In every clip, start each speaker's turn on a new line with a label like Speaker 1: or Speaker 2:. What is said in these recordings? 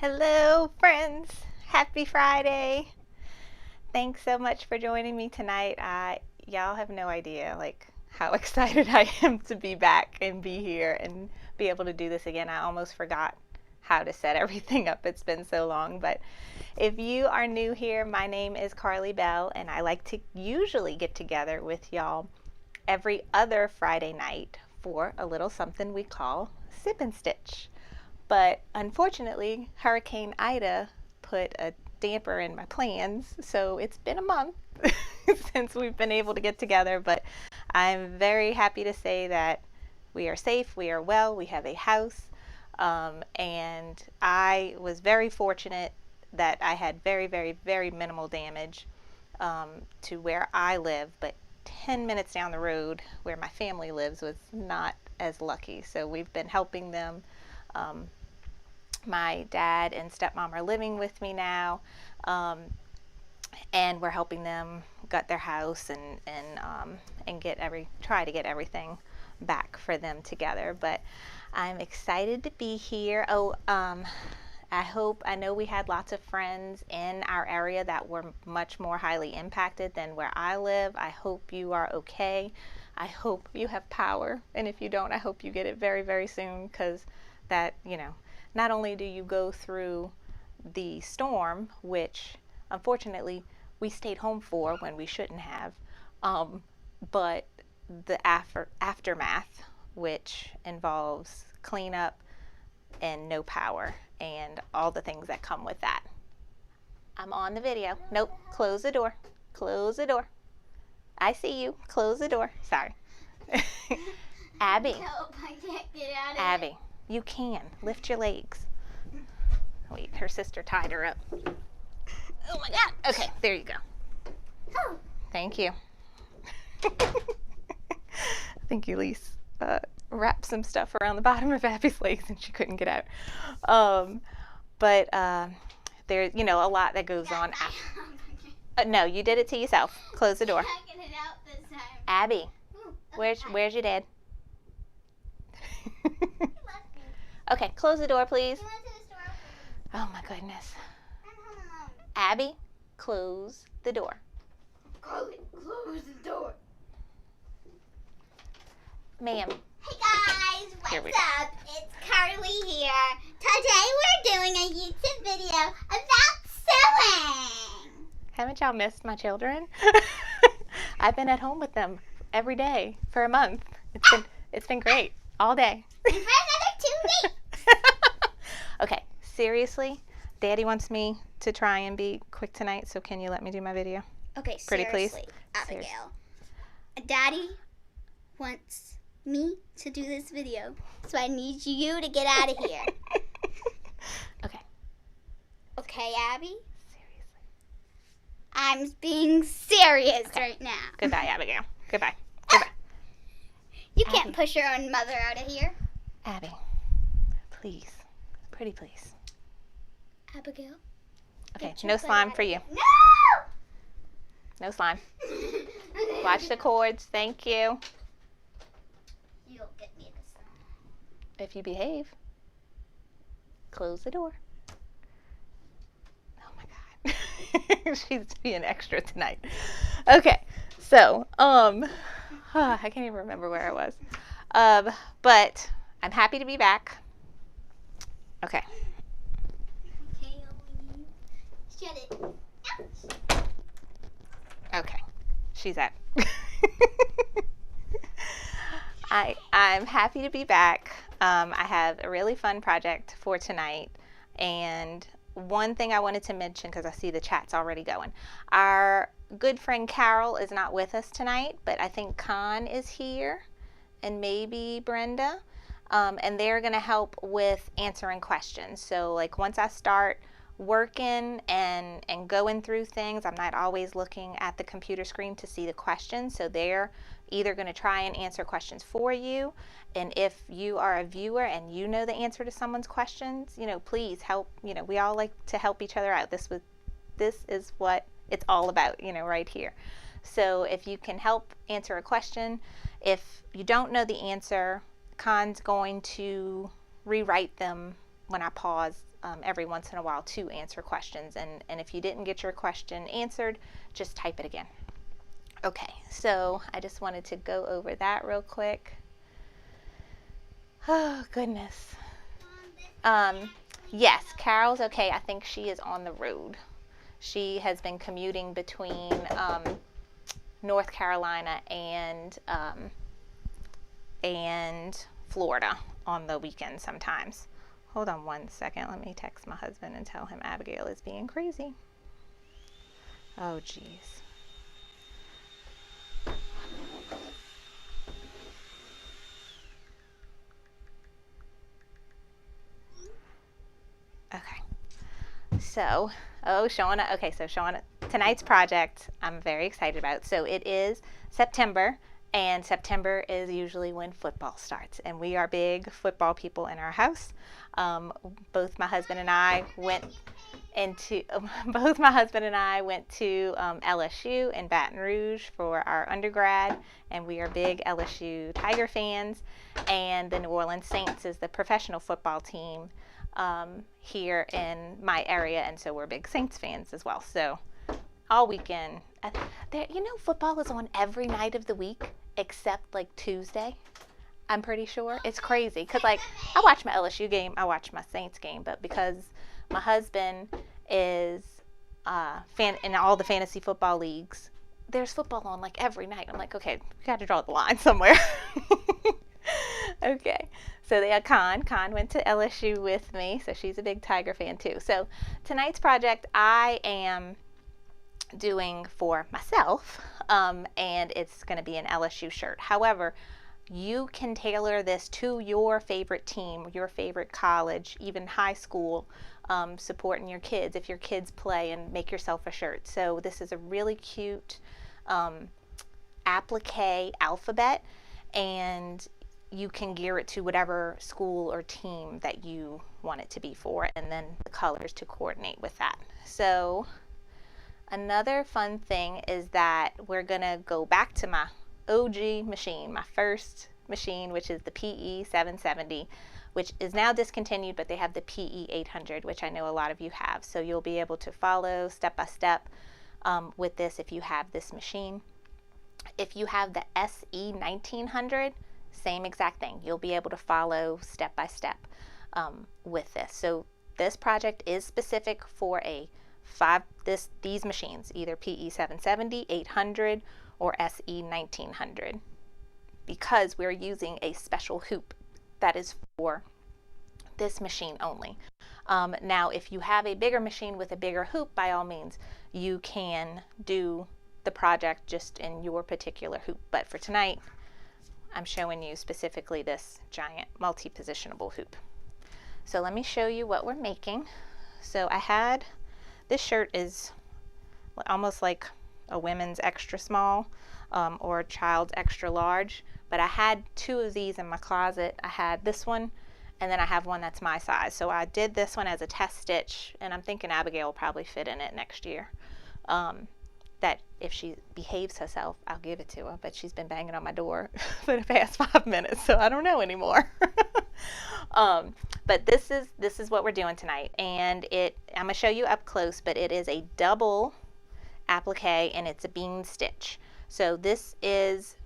Speaker 1: Hello, friends. Happy Friday. Thanks so much for joining me tonight. Y'all have no idea how excited I am to be back and be here and be able to do this again. I almost forgot how to set everything up. It's been so long, but if you are new here, my name is Carly Bell, and I like to usually get together with y'all every other Friday night for a little something we call Sip and Stitch. But unfortunately, Hurricane Ida put a damper in my plans, so it's been a month since we've been able to get together. But I'm very happy to say that we are safe, we are well, we have a house, and I was very fortunate that I had very, very, very minimal damage to where I live, but 10 minutes down the road where my family lives was not as lucky. So we've been helping them. My dad and stepmom are living with me now, and we're helping them gut their house and try to get everything back for them together. But I'm excited to be here. I know we had lots of friends in our area that were much more highly impacted than where I live. I hope you are okay. I hope you have power, and if you don't, I hope you get it very, very soon, because that, not only do you go through the storm, which unfortunately we stayed home for when we shouldn't have, but the aftermath, which involves cleanup and no power and all the things that come with that. I'm on the video. Nope, close the door. Close the door. I see you. Close the door. Sorry. Abby.
Speaker 2: Nope, I can't get out of it.
Speaker 1: Abby. You can. Lift your legs. Wait, her sister tied her up. Oh my God. Okay, there you go.
Speaker 2: Oh.
Speaker 1: Thank you. I think Elise wrapped some stuff around the bottom of Abby's legs and she couldn't get out. But there's, a lot that goes on. No, you did it to yourself. Close the door.
Speaker 2: I can't get it out this time.
Speaker 1: Abby,
Speaker 2: Ooh,
Speaker 1: where's your dad? Okay, close the door, please.
Speaker 2: He went to the store.
Speaker 1: Oh my goodness.
Speaker 2: I'm home alone.
Speaker 1: Abby, close the door.
Speaker 2: Carly, close the door.
Speaker 1: Ma'am.
Speaker 2: Hey guys,
Speaker 1: Here we
Speaker 2: what's up? It's Carly here. Today we're doing a YouTube video about sewing.
Speaker 1: Haven't y'all missed my children? I've been at home with them every day for a month. It's been great. All day.
Speaker 2: And for another 2 weeks.
Speaker 1: Okay, seriously, Daddy wants me to try and be quick tonight, so can you let me do my video?
Speaker 2: Okay,
Speaker 1: Pretty please?
Speaker 2: seriously, Abigail. Daddy wants me to do this video, so I need you to get out of here.
Speaker 1: Okay.
Speaker 2: Okay, Abby?
Speaker 1: Seriously.
Speaker 2: I'm being serious right now.
Speaker 1: Goodbye, Abigail. Goodbye. Goodbye.
Speaker 2: You can't
Speaker 1: Abby.
Speaker 2: push your own mother out of here.
Speaker 1: Abby, please. Pretty please.
Speaker 2: Abigail?
Speaker 1: Okay,
Speaker 2: Get your
Speaker 1: no
Speaker 2: butt
Speaker 1: slime
Speaker 2: out
Speaker 1: for
Speaker 2: of
Speaker 1: you.
Speaker 2: here.
Speaker 1: No slime.
Speaker 2: No!
Speaker 1: Watch the cords. Thank you.
Speaker 2: You'll get me this one.
Speaker 1: If you behave. Close the door. Oh my God. She's being extra tonight. Okay, so, I can't even remember where I was. But I'm happy to be back. Okay.
Speaker 2: Okay, shut it. Ouch.
Speaker 1: Okay. She's at. I'm happy to be back. I have a really fun project for tonight, and one thing I wanted to mention, because I see the chat's already going. Our good friend Carol is not with us tonight, but I think Con is here, and maybe Brenda, and they're going to help with answering questions. So once I start working and going through things, I'm not always looking at the computer screen to see the questions, so they're either going to try and answer questions for you, and if you are a viewer and you know the answer to someone's questions, please help. We all like to help each other out. This is what it's all about, right here. So if you can help answer a question, if you don't know the answer, Con's going to rewrite them when I pause every once in a while to answer questions. And if you didn't get your question answered, just type it again. Okay, so I just wanted to go over that real quick. Oh, goodness. Yes, Carol's okay. I think she is on the road. She has been commuting between North Carolina and Florida on the weekend sometimes. Hold on one second. Let me text my husband and tell him Abigail is being crazy. Oh, geez. Okay. So, Shauna. Okay, so Shauna, tonight's project I'm very excited about. So it is September, and September is usually when football starts, and we are big football people in our house. Both my husband and I went to LSU in Baton Rouge for our undergrad, and we are big LSU Tiger fans. And the New Orleans Saints is the professional football team here in my area, and so we're big Saints fans as well. So all weekend, football is on every night of the week except like Tuesday. I'm pretty sure. It's crazy because like I watch my LSU game, I watch my Saints game, but because my husband is fan in all the fantasy football leagues, there's football on like every night. I'm like, okay, we got to draw the line somewhere. Okay, so they had Con went to LSU with me, so she's a big Tiger fan too. So tonight's project I am doing for myself, and it's going to be an LSU shirt. However, you can tailor this to your favorite team, your favorite college, even high school, supporting your kids if your kids play, and make yourself a shirt. So this is a really cute applique alphabet, and you can gear it to whatever school or team that you want it to be for, and then the colors to coordinate with that. So another fun thing is that we're gonna go back to my OG machine, my first machine, which is the PE770, which is now discontinued, but they have the PE800, which I know a lot of you have. So you'll be able to follow step by step with this if you have this machine. If you have the SE1900, same exact thing. You'll be able to follow step by step with this. So this project is specific for these machines, either PE770, 800, or SE1900, because we're using a special hoop that is for this machine only. Now, if you have a bigger machine with a bigger hoop, by all means, you can do the project just in your particular hoop. But for tonight, I'm showing you specifically this giant multi-positionable hoop. So let me show you what we're making. So this shirt is almost like a women's extra small or a child's extra large, but I had two of these in my closet. I had this one, and then I have one that's my size. So I did this one as a test stitch, and I'm thinking Abigail will probably fit in it next year. That if she behaves herself, I'll give it to her, but she's been banging on my door for the past 5 minutes, so I don't know anymore. But this is what we're doing tonight, and I'm gonna show you up close, but it is a double applique, and it's a bean stitch. So this is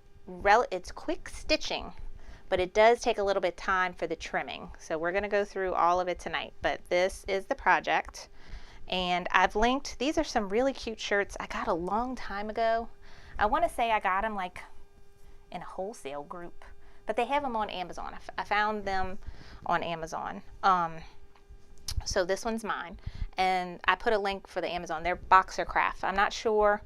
Speaker 1: it's quick stitching, but it does take a little bit of time for the trimming. So we're gonna go through all of it tonight, but this is the project. And I've linked, these are some really cute shirts I got a long time ago. I want to say I got them like in a wholesale group, but they have them on Amazon. I found them on Amazon. So this one's mine, and I put a link for the Amazon. They're Boxer Craft. I'm not sure.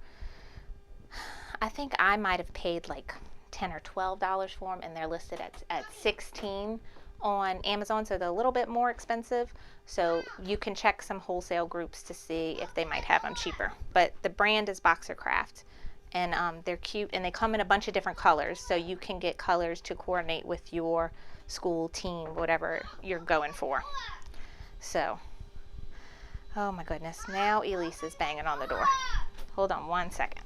Speaker 1: I think I might have paid like $10 or $12 for them, and they're listed at $16 on Amazon, so they're a little bit more expensive. So you can check some wholesale groups to see if they might have them cheaper. But the brand is Boxer Craft, and they're cute, and they come in a bunch of different colors, so you can get colors to coordinate with your school, team, whatever you're going for. So, oh my goodness, now Elise is banging on the door. Hold on one second.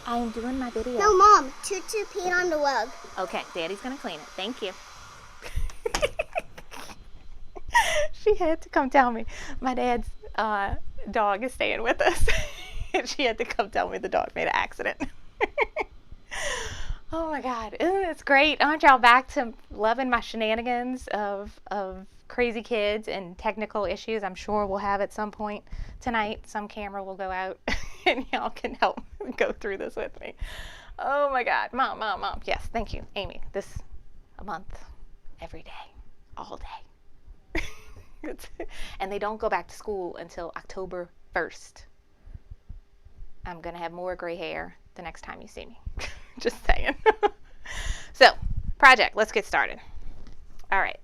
Speaker 1: I am doing my video.
Speaker 2: No, Mom. Tutu peed on the rug.
Speaker 1: Okay, Daddy's gonna clean it. Thank you. She had to come tell me. My dad's dog is staying with us. And she had to come tell me the dog made an accident. Oh my God, isn't this great? Aren't y'all back to loving my shenanigans of crazy kids and technical issues? I'm sure we'll have at some point tonight. Some camera will go out and y'all can help go through this with me. Oh my God, mom. Yes, thank you, Amy. This a month, every day, all day. And they don't go back to school until October 1st. I'm gonna have more gray hair the next time you see me. Just saying. So, project, let's get started. All right.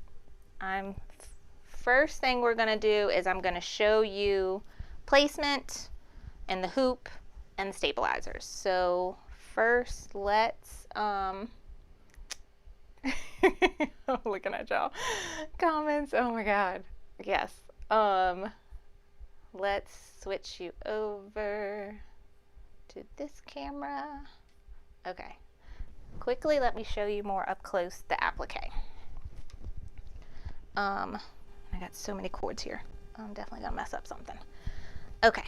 Speaker 1: First thing we're gonna do is I'm gonna show you placement and the hoop and the stabilizers. So first let's looking at y'all comments. Oh my God. Yes. Let's switch you over to this camera. Okay. Quickly, let me show you more up close the applique. I got so many cords here. I'm definitely gonna mess up something. Okay.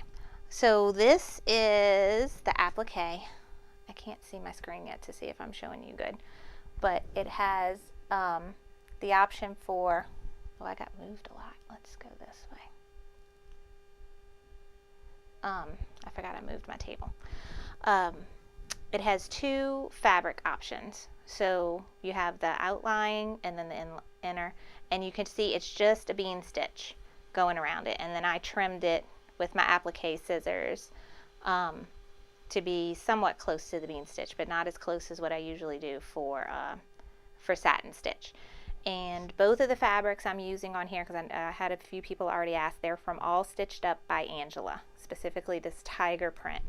Speaker 1: So this is the applique. I can't see my screen yet to see if I'm showing you good, but it has the option for, oh, I got moved a lot. Let's go this way. I forgot I moved my table. It has two fabric options. So you have the outline and then the inner, and you can see it's just a bean stitch going around it. And then I trimmed it with my applique scissors to be somewhat close to the bean stitch, but not as close as what I usually do for satin stitch. And both of the fabrics I'm using on here, because I had a few people already ask, they're from All Stitched Up by Angela. Specifically this tiger print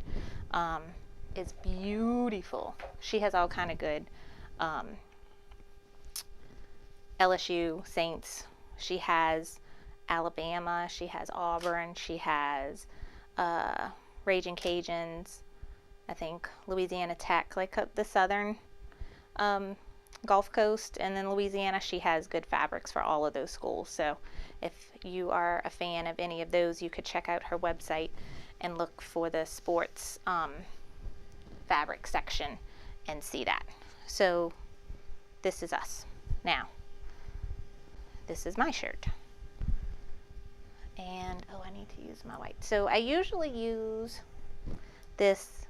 Speaker 1: is beautiful. She has all kind of good LSU Saints. She has Alabama, she has Auburn, she has Raging Cajuns, I think Louisiana Tech, like the southern Gulf Coast, and then Louisiana, she has good fabrics for all of those schools. So if you are a fan of any of those, you could check out her website and look for the sports fabric section and see that. So this is us. Now, this is my shirt. And, oh, I need to use my white. So I usually use this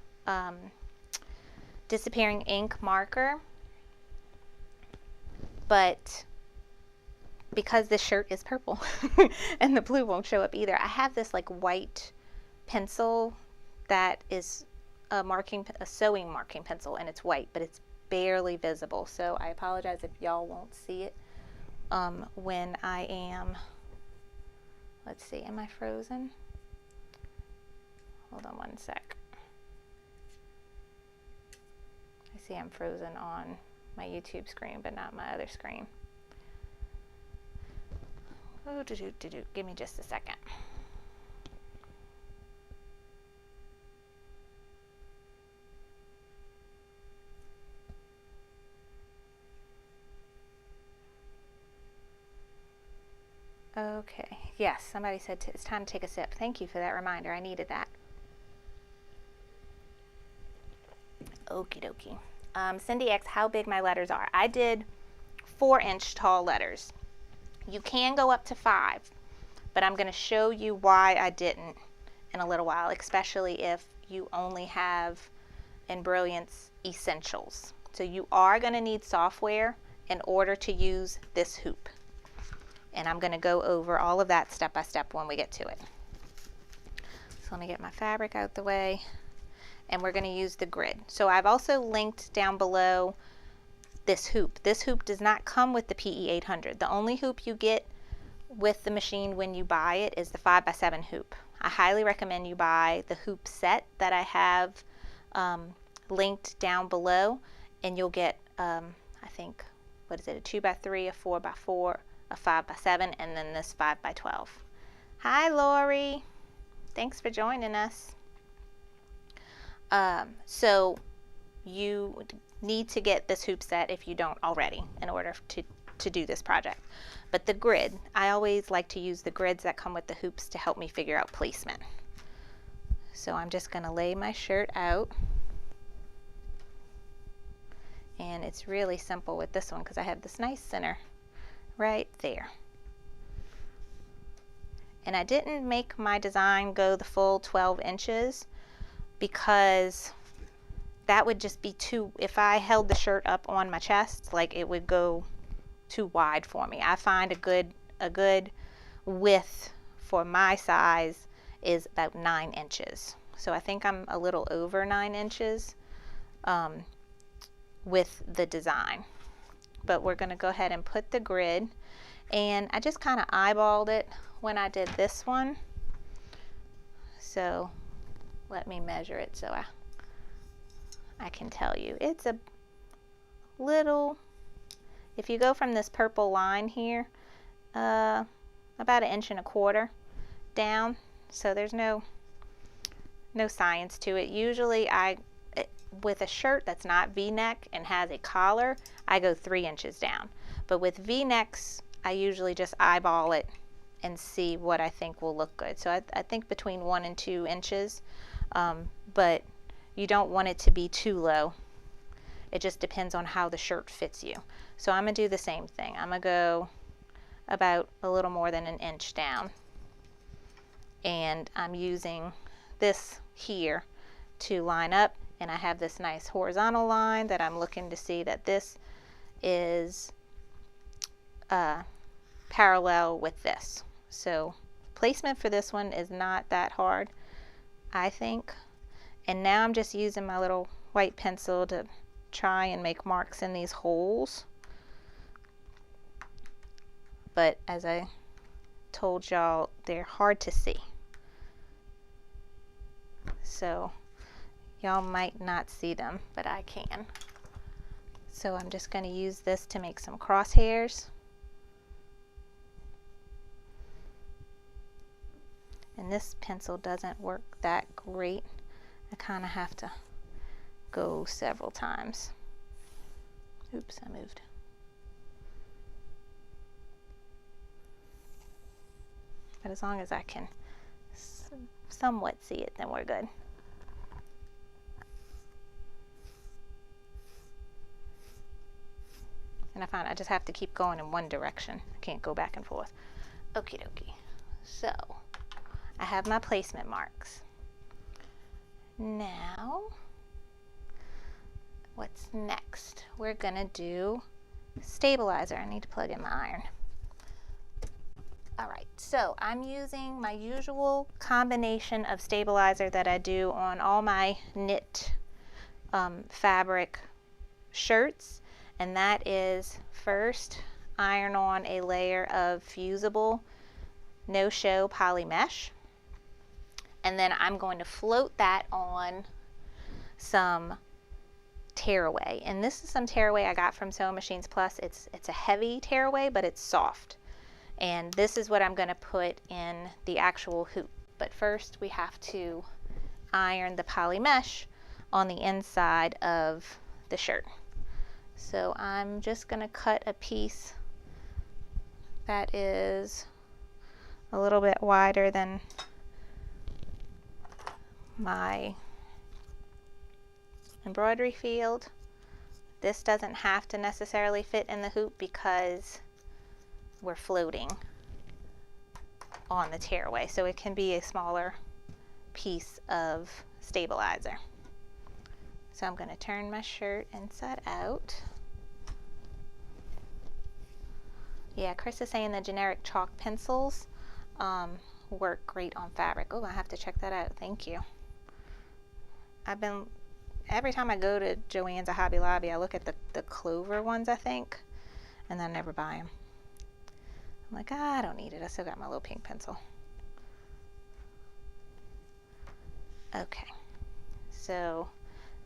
Speaker 1: disappearing ink marker, but because this shirt is purple and the blue won't show up either, I have this like white pencil that is a sewing marking pencil, and it's white, but it's barely visible. So I apologize if y'all won't see it when I am, let's see, am I frozen? Hold on one sec. I see I'm frozen on my YouTube screen, but not my other screen. Oh, give me just a second. Okay, yes, somebody said it's time to take a sip. Thank you for that reminder. I needed that. Okie dokie. Cindy X, how big my letters are. I did 4-inch tall letters. You can go up to 5, but I'm going to show you why I didn't in a little while, especially if you only have Embroidery Essentials. So you are going to need software in order to use this hoop. And I'm going to go over all of that step by step when we get to it. So let me get my fabric out the way, and we're going to use the grid. So I've also linked down below this hoop. This hoop does not come with the PE800. The only hoop you get with the machine when you buy it is the 5x7 hoop. I highly recommend you buy the hoop set that I have linked down below, and you'll get, I think, what is it, a 2x3, a 4x4, a 5x7, and then this 5x12. Hi, Lori. Thanks for joining us. So you need to get this hoop set if you don't already in order to to do this project. But the grid, I always like to use the grids that come with the hoops to help me figure out placement. So I'm just going to lay my shirt out. And it's really simple with this one because I have this nice center right there. And I didn't make my design go the full 12 inches because that would just be too, if I held the shirt up on my chest, like it would go too wide for me. I find a good width for my size is about 9 inches. So I think I'm a little over 9 inches with the design. But we're going to go ahead and put the grid, and I just kind of eyeballed it when I did this one. So let me measure it so I can tell you. It's a little, if you go from this purple line here, about 1.25 inches down, so there's no science to it. Usually with a shirt that's not V-neck and has a collar, I go 3 inches down. But with V-necks, I usually just eyeball it and see what I think will look good. So I think between 1 and 2 inches, but you don't want it to be too low. It just depends on how the shirt fits you. So I'm going to do the same thing. I'm going to go about a little more than 1 inch down. And I'm using this here to line up, and I have this nice horizontal line that I'm looking to see that this is parallel with this. So placement for this one is not that hard, I think. And now I'm just using my little white pencil to try and make marks in these holes. But as I told y'all, they're hard to see. So y'all might not see them, but I can. So I'm just going to use this to make some crosshairs. And this pencil doesn't work that great. I kind of have to go several times. Oops, I moved. But as long as I can somewhat see it, then we're good. And I find I just have to keep going in one direction. I can't go back and forth. Okie dokie. So I have my placement marks. Now, what's next? We're gonna do stabilizer. I need to plug in my iron. All right, so I'm using my usual combination of stabilizer that I do on all my knit fabric shirts, and that is first iron on a layer of fusible no-show poly mesh, and then I'm going to float that on some tearaway. And this is some tearaway I got from Sewing Machines Plus. It's a heavy tearaway, but it's soft. And this is what I'm going to put in the actual hoop. But first we have to iron the poly mesh on the inside of the shirt. So I'm just going to cut a piece that is a little bit wider than my embroidery field. This doesn't have to necessarily fit in the hoop because we're floating on the tearaway, so it can be a smaller piece of stabilizer. So I'm going to turn my shirt inside out. Yeah, Chris is saying the generic chalk pencils work great on fabric. Oh, I have to check that out. Thank you. Every time I go to Joann's or Hobby Lobby, I look at the clover ones, I think, and then I never buy them. I'm like, I don't need it. I still got my little pink pencil. Okay, so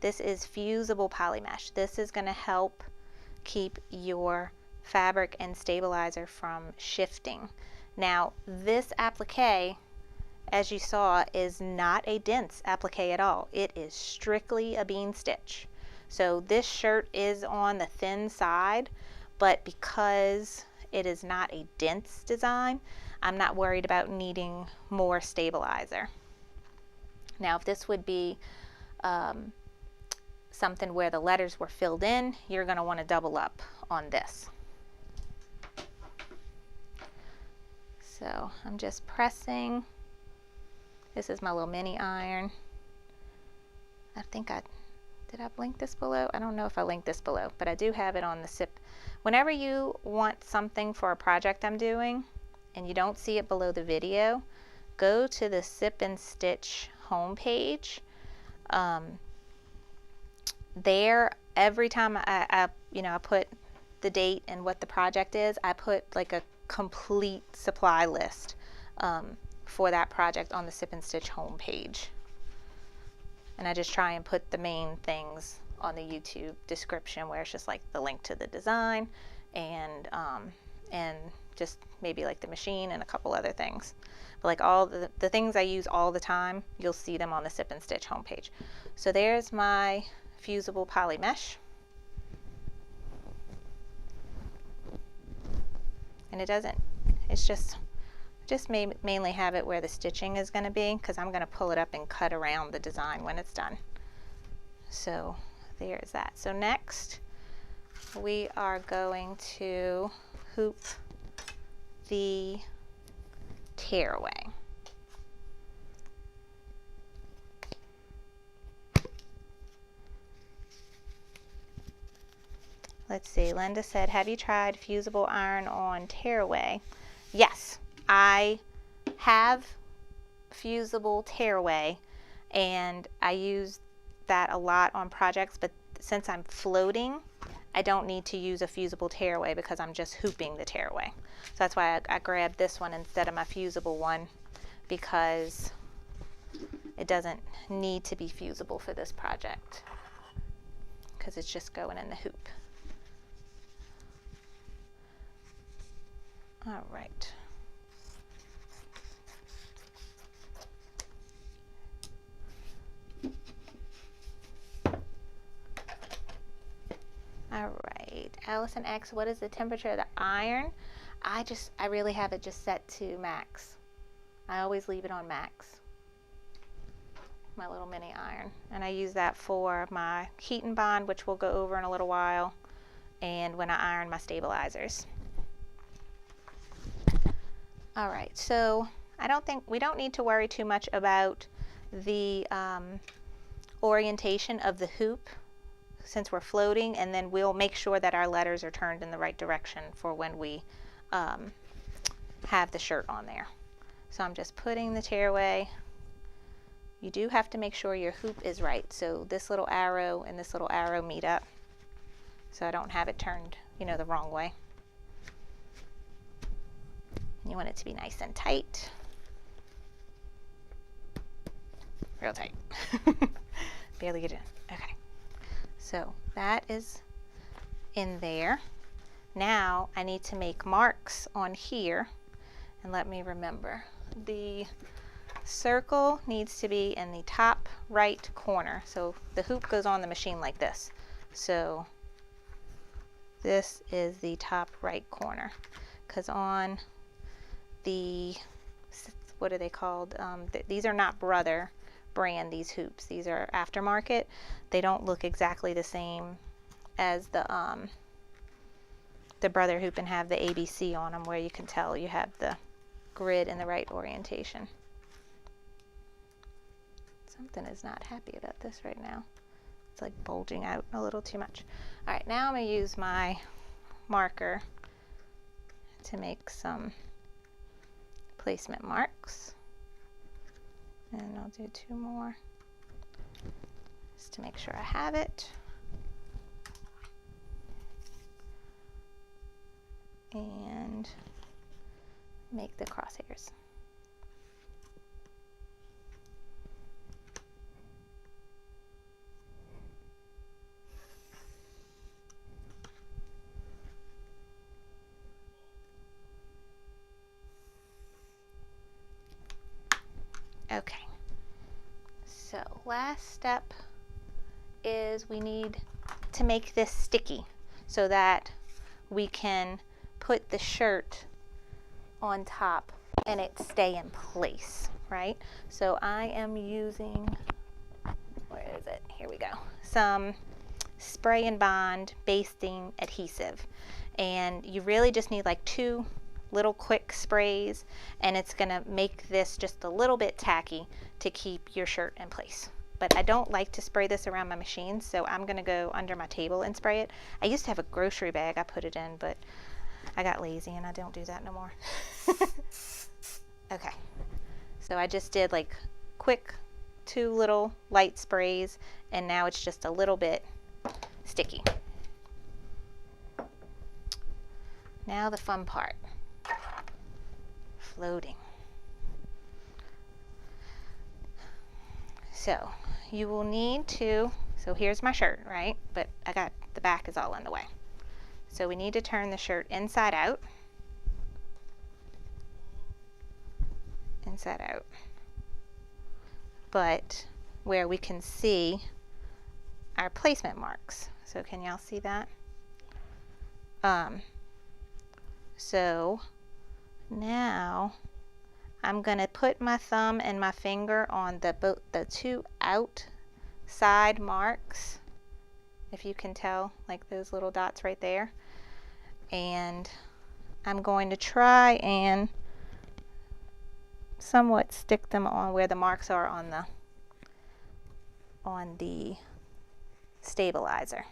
Speaker 1: this is fusible poly mesh. This is going to help keep your fabric and stabilizer from shifting. Now, this applique, as you saw, is not a dense applique at all. It is strictly a bean stitch. So this shirt is on the thin side, but because it is not a dense design, I'm not worried about needing more stabilizer. Now, if this would be something where the letters were filled in, you're going to want to double up on this. So I'm just pressing. This is my little mini iron. I think did I link this below? I don't know if I linked this below, but I do have it on the SIP. Whenever you want something for a project I'm doing and you don't see it below the video, go to the Sip and Stitch homepage. There, every time I put the date and what the project is, I put like a complete supply list for that project on the Sip and Stitch homepage. And I just try and put the main things on the YouTube description, where it's just like the link to the design and just maybe like the machine and a couple other things. But like all the things I use all the time, you'll see them on the Sip and Stitch homepage. So there's my fusible poly mesh. And it's just mainly have it where the stitching is going to be, because I'm going to pull it up and cut around the design when it's done. So there's that. So next we are going to hoop the tearaway. Let's see, Linda said, have you tried fusible iron on tearaway? Yes, I have fusible tearaway, and I use that a lot on projects, but since I'm floating, I don't need to use a fusible tearaway because I'm just hooping the tearaway. So that's why I grabbed this one instead of my fusible one, because it doesn't need to be fusible for this project because it's just going in the hoop. All right. All right, Allison X, what is the temperature of the iron? I really have it just set to max. I always leave it on max. My little mini iron. And I use that for my heat and bond, which we'll go over in a little while, and when I iron my stabilizers. All right, so we don't need to worry too much about the orientation of the hoop since we're floating, and then we'll make sure that our letters are turned in the right direction for when we have the shirt on there. So I'm just putting the tearaway. You do have to make sure your hoop is right. So this little arrow and this little arrow meet up, so I don't have it turned, the wrong way. You want it to be nice and tight. Real tight. Barely get in. Okay. So that is in there. Now I need to make marks on here, and let me remember. The circle needs to be in the top right corner. So the hoop goes on the machine like this. So this is the top right corner, because on the, what are they called? These are not Brother brand, these hoops. These are aftermarket. They don't look exactly the same as the Brother hoop and have the ABC on them, where you can tell you have the grid in the right orientation. Something is not happy about this right now. It's like bulging out a little too much. All right, now I'm going to use my marker to make some placement marks. And I'll do 2 more just to make sure I have it. And make the crosshairs. Okay, so last step is we need to make this sticky so that we can put the shirt on top and it stay in place, right? So I am using, where is it? Here we go. Some spray and bond basting adhesive. And you really just need like 2 little quick sprays, and it's gonna make this just a little bit tacky to keep your shirt in place. But I don't like to spray this around my machine, so I'm gonna go under my table and spray it. I used to have a grocery bag I put it in, but I got lazy and I don't do that no more. Okay, so I just did like quick 2 little light sprays, and now it's just a little bit sticky. Now the fun part, floating. So you will need to, so here's my shirt, right? But I got, the back is all in the way. So we need to turn the shirt inside out. Inside out. But where we can see our placement marks. So can y'all see that? So now I'm gonna put my thumb and my finger on the 2 outside marks, if you can tell, like those little dots right there. And I'm going to try and somewhat stick them on where the marks are on the stabilizer.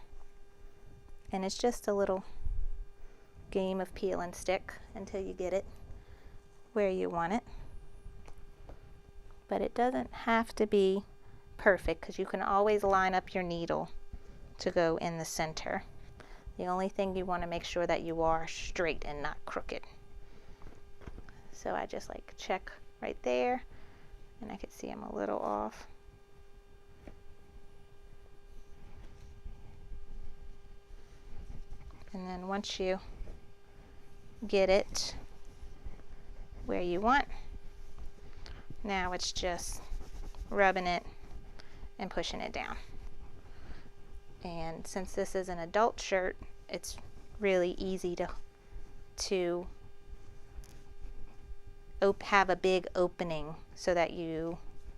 Speaker 1: And it's just a little game of peel and stick until you get it where you want it. But it doesn't have to be perfect, because you can always line up your needle to go in the center. The only thing you want to make sure that you are straight and not crooked. So I just like check right there, and I can see I'm a little off. And then once you get it where you want, now it's just rubbing it and pushing it down. And since this is an adult shirt, it's really easy to have a big opening, so that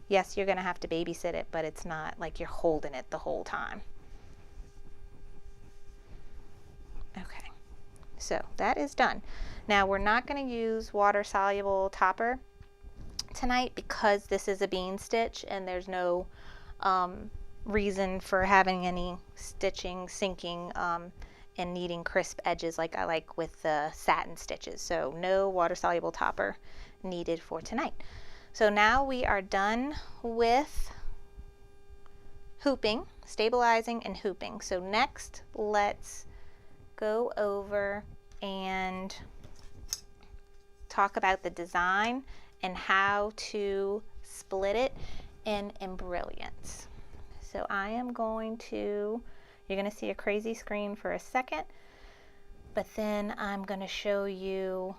Speaker 1: yes, you're gonna have to babysit it, but it's not like you're holding it the whole time. Okay, so that is done. Now we're not going to use water-soluble topper tonight, because this is a bean stitch and there's no reason for having any stitching sinking and needing crisp edges like I like with the satin stitches. So no water-soluble topper needed for tonight. So now we are done with hooping, stabilizing and hooping. So next, let's go over and talk about the design and how to split it in Embroidery. So I am going to, you're going to see a crazy screen for a second, but then I'm going to show you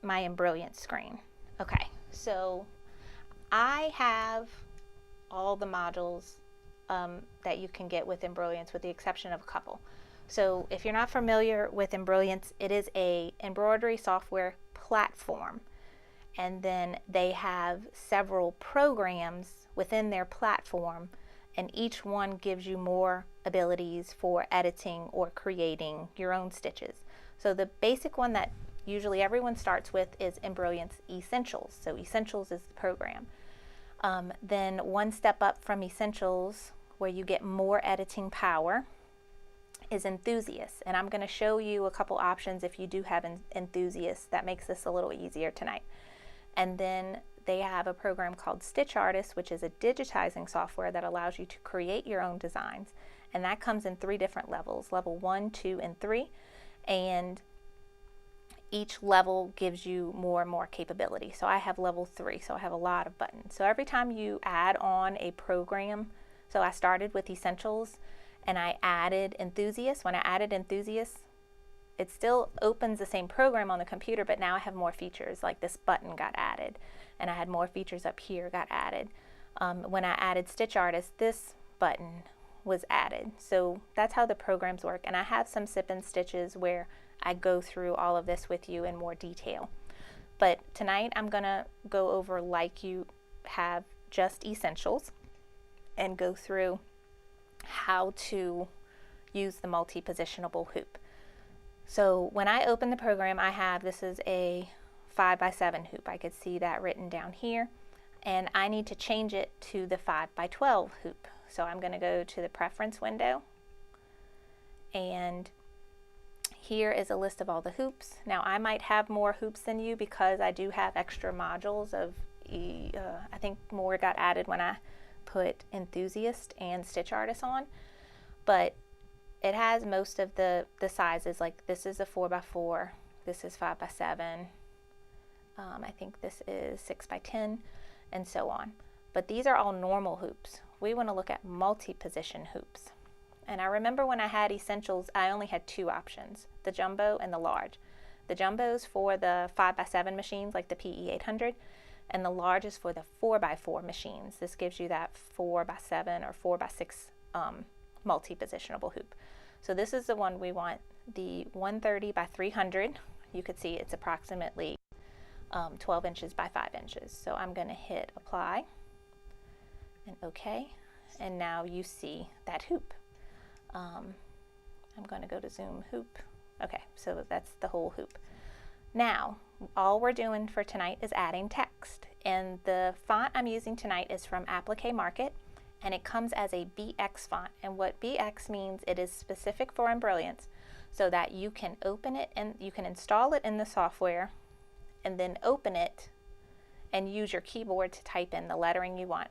Speaker 1: my Embroidery screen. Okay, so I have all the modules that you can get with Embroidery, with the exception of a couple. So if you're not familiar with Embroidery, it is a embroidery software platform, and then they have several programs within their platform, and each one gives you more abilities for editing or creating your own stitches. So the basic one that usually everyone starts with is Embroidery Essentials. So Essentials is the program. Then one step up from Essentials, where you get more editing power, is Enthusiast. And I'm going to show you a couple options if you do have Enthusiast. That makes this a little easier tonight. And then they have a program called Stitch Artist, which is a digitizing software that allows you to create your own designs. And that comes in 3 different levels, level 1, 2, and 3. And each level gives you more and more capability. So I have level 3, so I have a lot of buttons. So every time you add on a program, so I started with Essentials and I added Enthusiast. When I added Enthusiast, it still opens the same program on the computer, but now I have more features, like this button got added, and I had more features up here got added. When I added Stitch Artist, this button was added. So that's how the programs work, and I have some sip and stitches where I go through all of this with you in more detail. But tonight I'm gonna go over like you have just essentials and go through how to use the multi-positionable hoop. So when I open the program, I have, this is a 5x7 hoop. I could see that written down here, and I need to change it to the 5x12 hoop. So I'm going to go to the preference window, and here is a list of all the hoops. Now I might have more hoops than you because I do have extra modules of, I think more got added when I put enthusiast and stitch artist on, but it has most of the sizes. Like this is a 4x4, this is 5x7, I think this is 6x10, and so on. But these are all normal hoops. We want to look at multi-position hoops. And I remember when I had essentials, I only had two options, the jumbo and the large. The jumbo is for the 5x7 machines like the PE800, and the large is for the 4x4 machines. This gives you that 4x7 or 4x6 multi-positionable hoop. So this is the one we want, the 130 by 300. You could see it's approximately 12 inches by 5 inches. So I'm going to hit apply and OK, and now you see that hoop. I'm going to go to zoom hoop. Okay, so that's the whole hoop. Now all we're doing for tonight is adding text, and the font I'm using tonight is from Applique Market, and it comes as a BX font. And what BX means, it is specific for Embrilliance, so that you can open it and you can install it in the software and then open it and use your keyboard to type in the lettering you want.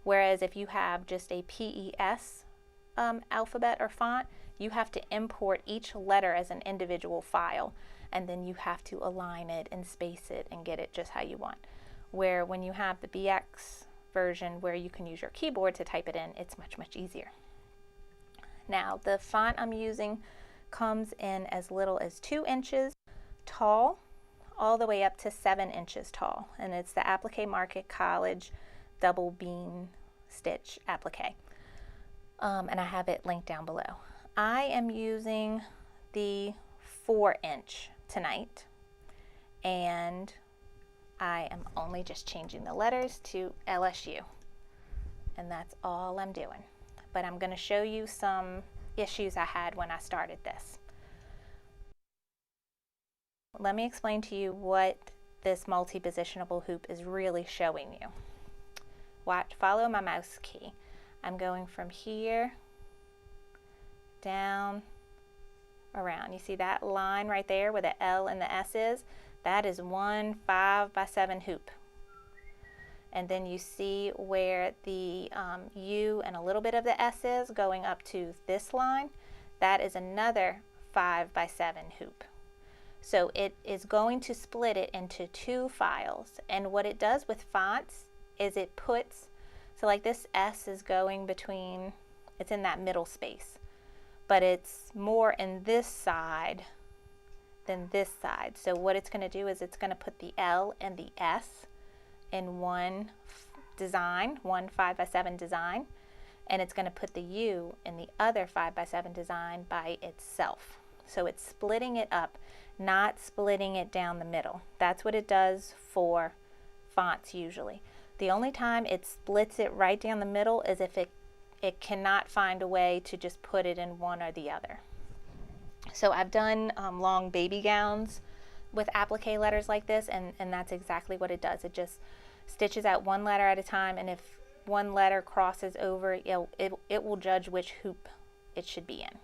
Speaker 1: Whereas if you have just a PES alphabet or font, you have to import each letter as an individual file, and then you have to align it and space it and get it just how you want. Where when you have the BX version where you can use your keyboard to type it in, it's much, much easier. Now the font I'm using comes in as little as 2 inches tall all the way up to 7 inches tall, and it's the Applique Market College double bean stitch applique, and I have it linked down below. I am using the 4-inch tonight, and I am only just changing the letters to LSU, and that's all I'm doing. But I'm going to show you some issues I had when I started this. Let me explain to you what this multi-positionable hoop is really showing you. Watch, follow my mouse key. I'm going from here down around. You see that line right there where the L and the S is? That is one 5x7 hoop. And then you see where the U and a little bit of the S is going up to this line. That is another 5x7 hoop. So it is going to split it into 2 files. And what it does with fonts is it puts, so like this S is going between, it's in that middle space, but it's more in this side than this side. So what it's going to do is it's going to put the L and the S in one design, one 5x7 design, and it's going to put the U in the other 5x7 design by itself. So it's splitting it up, not splitting it down the middle. That's what it does for fonts usually. The only time it splits it right down the middle is if it cannot find a way to just put it in one or the other. So I've done long baby gowns with applique letters like this, and that's exactly what it does. It just stitches out one letter at a time, and if one letter crosses over, it will judge which hoop it should be in.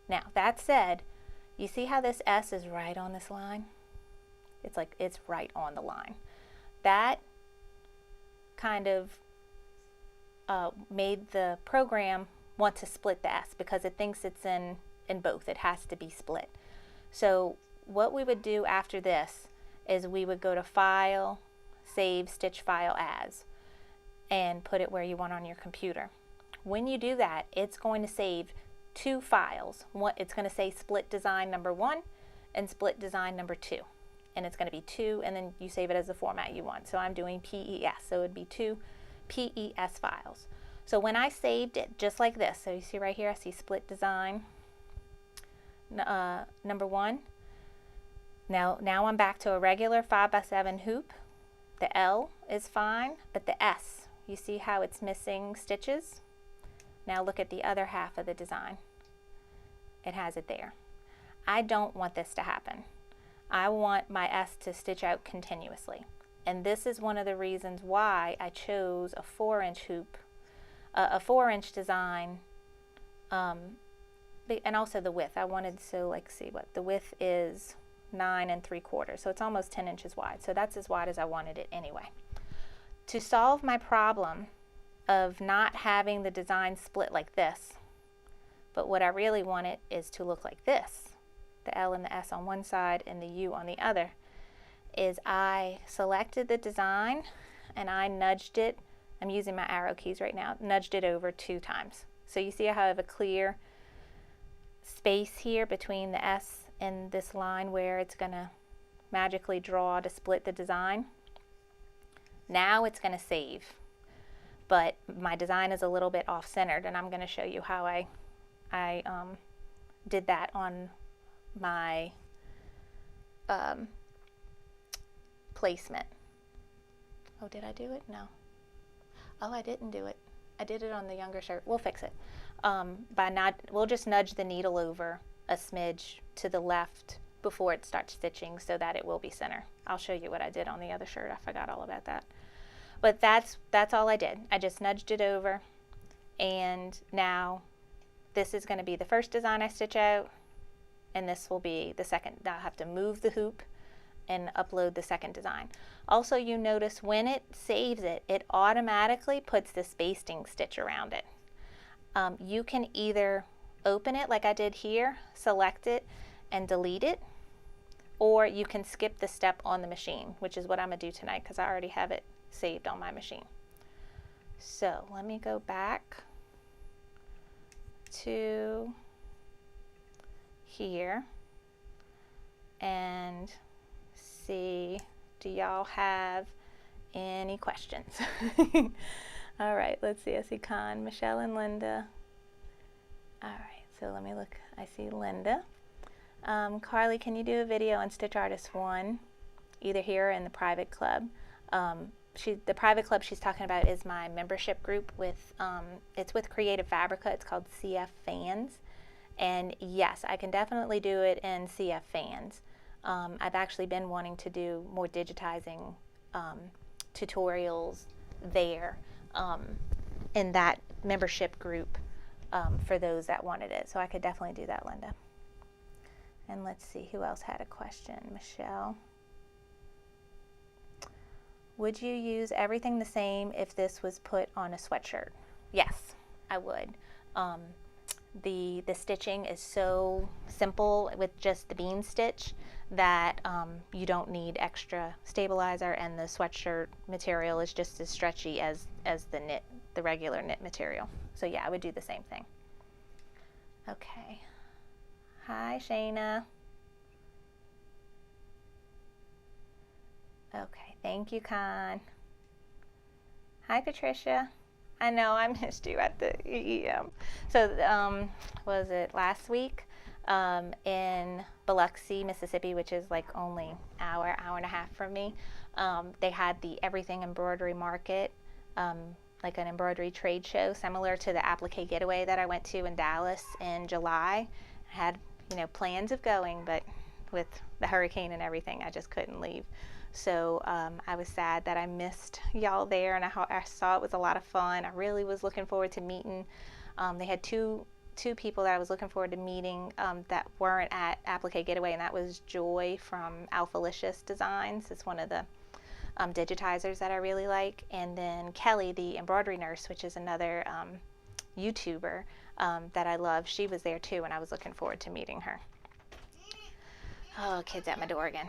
Speaker 1: Now, that said, you see how this S is right on this line? It's like it's right on the line. That kind of made the program want to split the S because it thinks it's in both. It has to be split. So what we would do after this is we would go to File, Save Stitch File As, and put it where you want on your computer. When you do that, it's going to save 2 files. It's going to say split design number 1 and split design number 2. And it's going to be 2, and then you save it as the format you want. So I'm doing PES, so it would be 2 PES files. So when I saved it just like this, so you see right here, I see split design, number 1. Now I'm back to a regular 5x7 hoop. The L is fine, but the S, you see how it's missing stitches? Now look at the other half of the design. It has it there. I don't want this to happen. I want my S to stitch out continuously. And this is one of the reasons why I chose a 4-inch hoop, a 4-inch design, and also the width. I wanted, so like, see what the width is, 9 3/4, so it's almost 10 inches wide. So that's as wide as I wanted it anyway. To solve my problem of not having the design split like this, but what I really want it is to look like this, the L and the S on one side and the U on the other, is I selected the design and I nudged it. I'm using my arrow keys right now, nudged it over 2 times. So you see how I have a clear space here between the S and this line where it's going to magically draw to split the design. Now it's going to save, but my design is a little bit off-centered, and I'm going to show you how I did that on my placement. Oh, did I do it? No. Oh, I didn't do it. I did it on the younger shirt. We'll fix it. We'll just nudge the needle over a smidge to the left before it starts stitching so that it will be center. I'll show you what I did on the other shirt. I forgot all about that. But that's all I did. I just nudged it over, and now this is going to be the first design I stitch out, and this will be the second. I'll have to move the hoop and upload the second design. Also, you notice when it saves it, it automatically puts this basting stitch around it. You can either open it like I did here, select it, and delete it, or you can skip the step on the machine, which is what I'm going to do tonight because I already have it saved on my machine. So let me go back to here and see, do y'all have any questions? All right, let's see. I see Con, Michelle, and Linda. All right, so let me look. I see Linda. Carly, can you do a video on Stitch Artist 1, either here or in the private club? The private club she's talking about is my membership group with, it's with Creative Fabrica. It's called CF Fans. And yes, I can definitely do it in CF Fans. I've actually been wanting to do more digitizing tutorials there in that membership group for those that wanted it. So I could definitely do that, Linda. And let's see, who else had a question? Michelle. Would you use everything the same if this was put on a sweatshirt? Yes, I would. The stitching is so simple with just the bean stitch that you don't need extra stabilizer, and the sweatshirt material is just as stretchy as the regular knit material. So yeah, I would do the same thing. Okay. Hi, Shayna. Okay, thank you, Con. Hi, Patricia. I know I missed you at the EEM. So, was it last week in Biloxi, Mississippi, which is like only hour and a half from me, they had the Everything Embroidery Market, like an embroidery trade show similar to the Applique Getaway that I went to in Dallas in July. I had, plans of going, but with the hurricane and everything, I just couldn't leave. So I was sad that I missed y'all there, and I saw it was a lot of fun. I really was looking forward to meeting. They had two people that I was looking forward to meeting that weren't at Applique Getaway, and that was Joy from Alphalicious Designs. It's one of the digitizers that I really like, and then Kelly, the embroidery nurse, which is another YouTuber that I love. She was there too, and I was looking forward to meeting her. Oh, kids at my door again.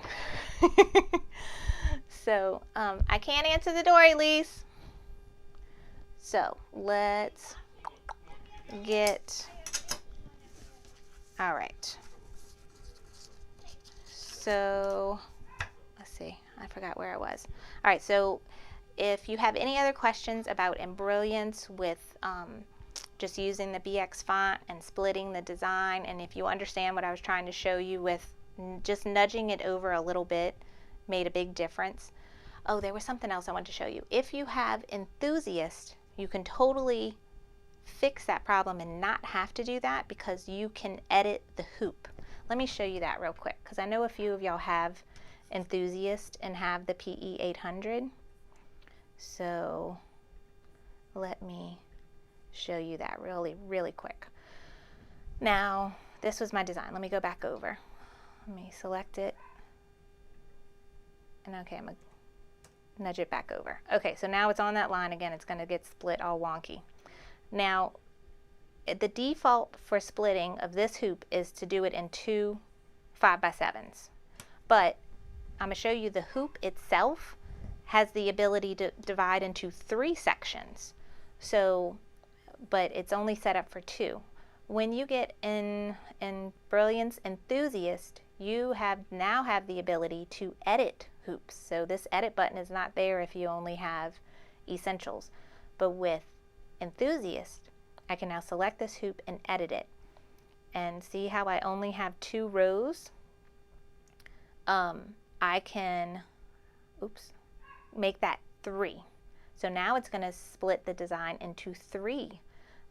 Speaker 1: So, I can't answer the door, Elise. So, let's get, all right. So, let's see, I forgot where I was. All right, so if you have any other questions about embrilliance with just using the BX font and splitting the design, and if you understand what I was trying to show you with just nudging it over a little bit made a big difference. Oh, there was something else I wanted to show you. If you have enthusiast, you can totally fix that problem and not have to do that because you can edit the hoop. Let me show you that real quick because I know a few of y'all have enthusiast and have the PE800. So let me show you that really quick. Now, this was my design. Let me go back over. Let me select it. And okay, I'm going to nudge it back over. Okay, so now it's on that line again. It's going to get split all wonky. Now, the default for splitting of this hoop is to do it in 2 5x7s. But I'm going to show you the hoop itself has the ability to divide into 3 sections. So, but it's only set up for 2. When you get in Brilliance Enthusiast, you now have the ability to edit hoops. So this edit button is not there if you only have Essentials. But with Enthusiast, I can now select this hoop and edit it. And see how I only have 2 rows? I can, make that 3. So now it's going to split the design into 3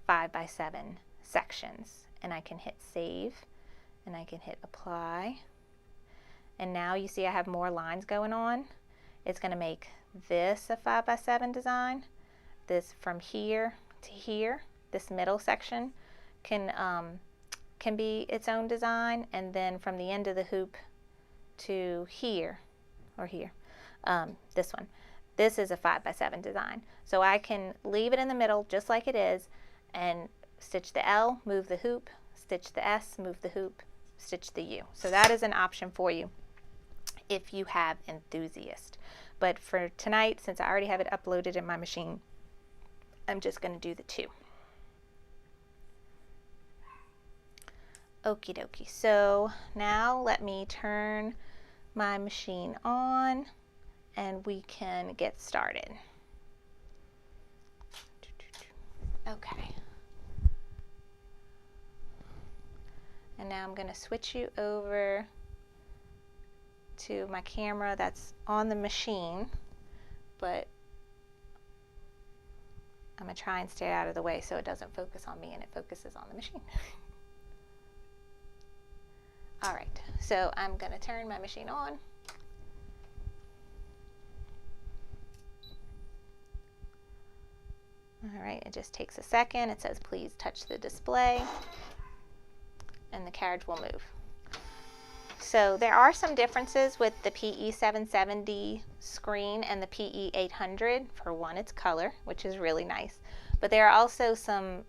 Speaker 1: 5x7 sections. And I can hit save and I can hit apply. And now you see I have more lines going on. It's going to make this a 5x7 design. This from here to here, this middle section can be its own design, and then from the end of the hoop to here, or here, this one. This is a 5x7 design. So I can leave it in the middle just like it is and stitch the L, move the hoop, stitch the S, move the hoop, stitch the U. So that is an option for you if you have Enthusiast. But for tonight, since I already have it uploaded in my machine, I'm just going to do the 2. Okie dokie. So now let me turn my machine on and we can get started. Okay. And now I'm going to switch you over to my camera that's on the machine, but I'm going to try and stay out of the way so it doesn't focus on me and it focuses on the machine. All right, so I'm going to turn my machine on. All right, it just takes a second. It says, please touch the display, and the carriage will move. So there are some differences with the PE770 screen and the PE800. For one, it's color, which is really nice. But there are also some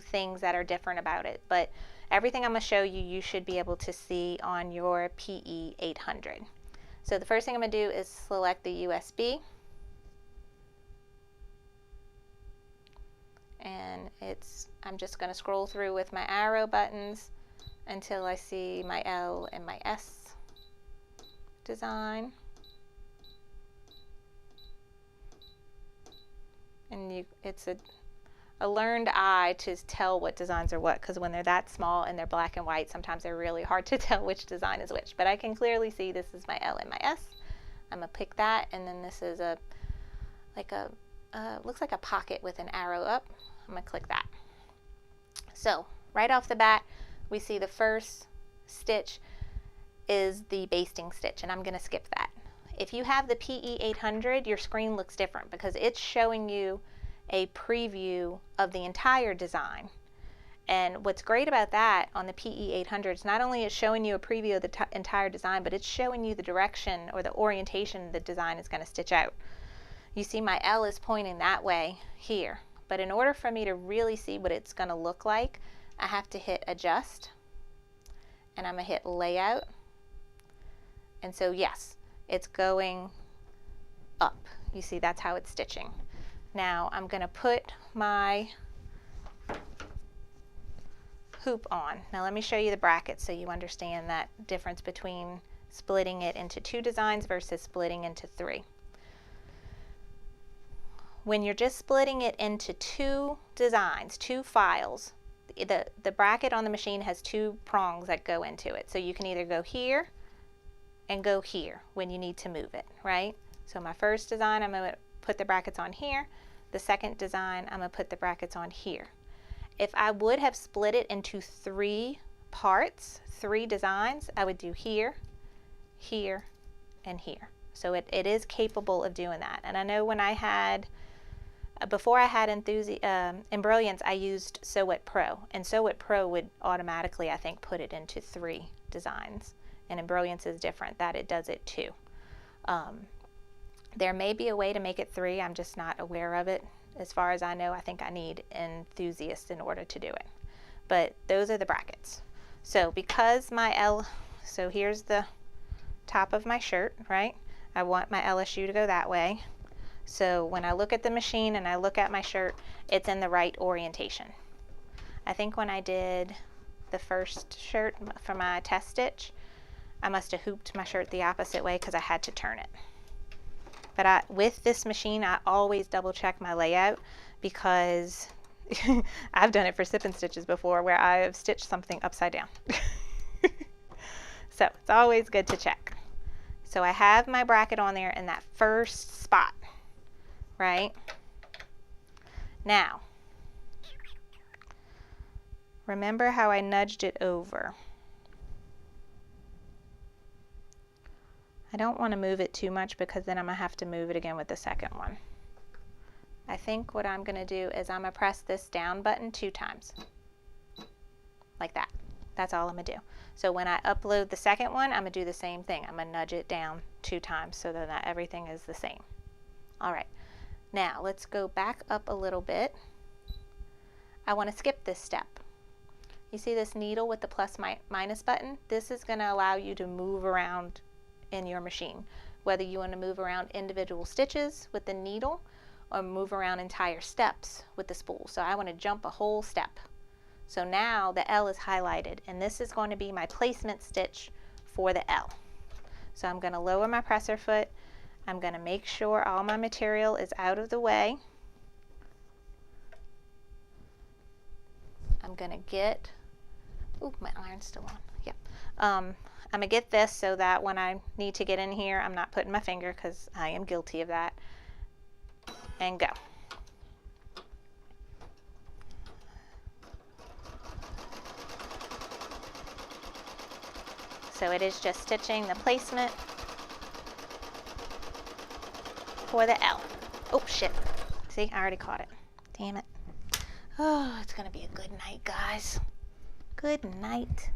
Speaker 1: things that are different about it. But everything I'm going to show you, you should be able to see on your PE800. So the first thing I'm going to do is select the USB. And I'm just going to scroll through with my arrow buttons until I see my L and my S design. And it's a learned eye to tell what designs are what, because when they're that small and they're black and white, sometimes they're really hard to tell which design is which. But I can clearly see this is my L and my S. I'm going to pick that, and then this is looks like a pocket with an arrow up. I'm going to click that. So right off the bat, we see the first stitch is the basting stitch, and I'm going to skip that. If you have the PE800, your screen looks different because it's showing you a preview of the entire design. And what's great about that on the PE800 is not only is showing you a preview of the entire design, but it's showing you the direction or the orientation the design is going to stitch out. You see my L is pointing that way here, but in order for me to really see what it's going to look like, I have to hit adjust, and I'm going to hit layout. And so yes, it's going up. You see that's how it's stitching. Now I'm going to put my hoop on. Now let me show you the brackets so you understand that difference between splitting it into 2 designs versus splitting into 3. when you're just splitting it into two designs, two files, the bracket on the machine has two prongs that go into it. So you can either go here and go here when you need to move it, right? So my first design, I'm going to put the brackets on here. The second design, I'm going to put the brackets on here. If I would have split it into three parts, three designs, I would do here, here, and here. So it is capable of doing that. And I know when I had, before I had Embroiance, I used Sew It Pro. And Sew It Pro would automatically, I think, put it into three designs. And Embroiance is different, that it does it too. There may be a way to make it three, I'm just not aware of it. As far as I know, I think I need Enthusiast in order to do it. But those are the brackets. So because my so here's the top of my shirt, right? I want my LSU to go that way. So when I look at the machine and I look at my shirt, it's in the right orientation. I think when I did the first shirt for my test stitch, I must have hooped my shirt the opposite way because I had to turn it. But with this machine, I always double check my layout because I've done it for sip and stitches before where I have stitched something upside down. So it's always good to check. So I have my bracket on there in that first spot, right? Now, remember how I nudged it over. I don't want to move it too much because then I'm going to have to move it again with the second one. I think what I'm going to do is I'm going to press this down button 2 times. Like that. That's all I'm going to do. So when I upload the second one, I'm going to do the same thing. I'm going to nudge it down 2 times so that everything is the same. Alright, now let's go back up a little bit. I want to skip this step. You see this needle with the plus minus button? This is going to allow you to move around in your machine, whether you want to move around individual stitches with the needle or move around entire steps with the spool. So I want to jump a whole step. So now the L is highlighted and this is going to be my placement stitch for the L. So I'm going to lower my presser foot. I'm going to make sure all my material is out of the way. I'm going to get, ooh, my iron's still on. Yep. I'm going to get this so that when I need to get in here, I'm not putting my finger because I am guilty of that. And go. So it is just stitching the placement for the L. Oh, shit. See, I already caught it. Damn it. Oh, it's going to be a good night, guys. Good night.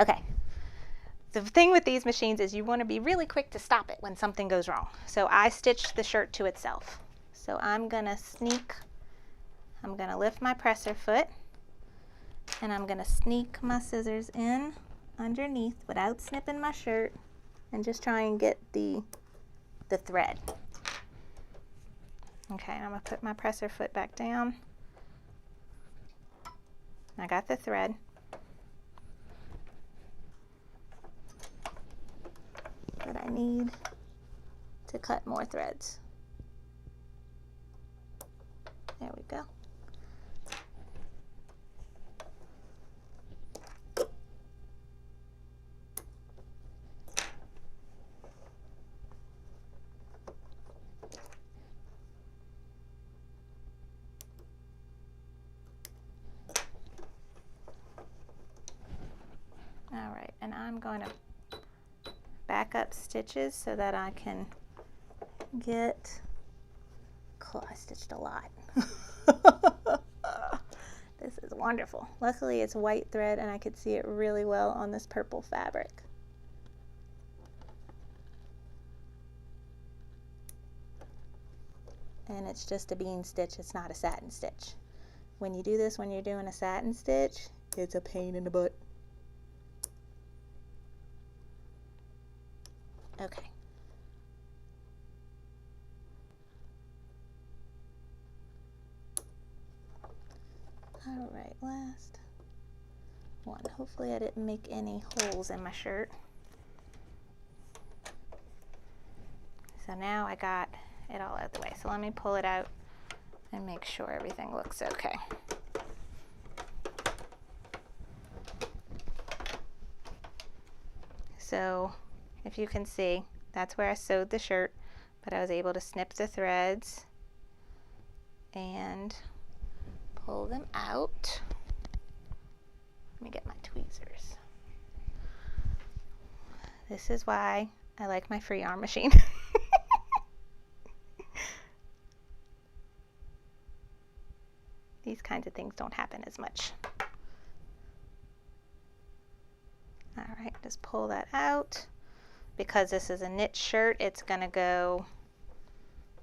Speaker 1: Okay. The thing with these machines is you want to be really quick to stop it when something goes wrong. So I stitched the shirt to itself. So I'm going to lift my presser foot and I'm going to sneak my scissors in underneath without snipping my shirt and just try and get the thread. Okay, and I'm going to put my presser foot back down. I got the thread. But I need to cut more threads. There we go. All right, and I'm going to back up stitches so that I can get, I stitched a lot. This is wonderful. Luckily it's white thread and I could see it really well on this purple fabric. And it's just a bean stitch, it's not a satin stitch. When you do this when you're doing a satin stitch, it's a pain in the butt. Okay. All right, last one. Hopefully I didn't make any holes in my shirt. So now I got it all out of the way. So let me pull it out and make sure everything looks okay. So if you can see, that's where I sewed the shirt, but I was able to snip the threads and pull them out. Let me get my tweezers. This is why I like my free arm machine. These kinds of things don't happen as much. All right, just pull that out. Because this is a knit shirt, it's gonna go,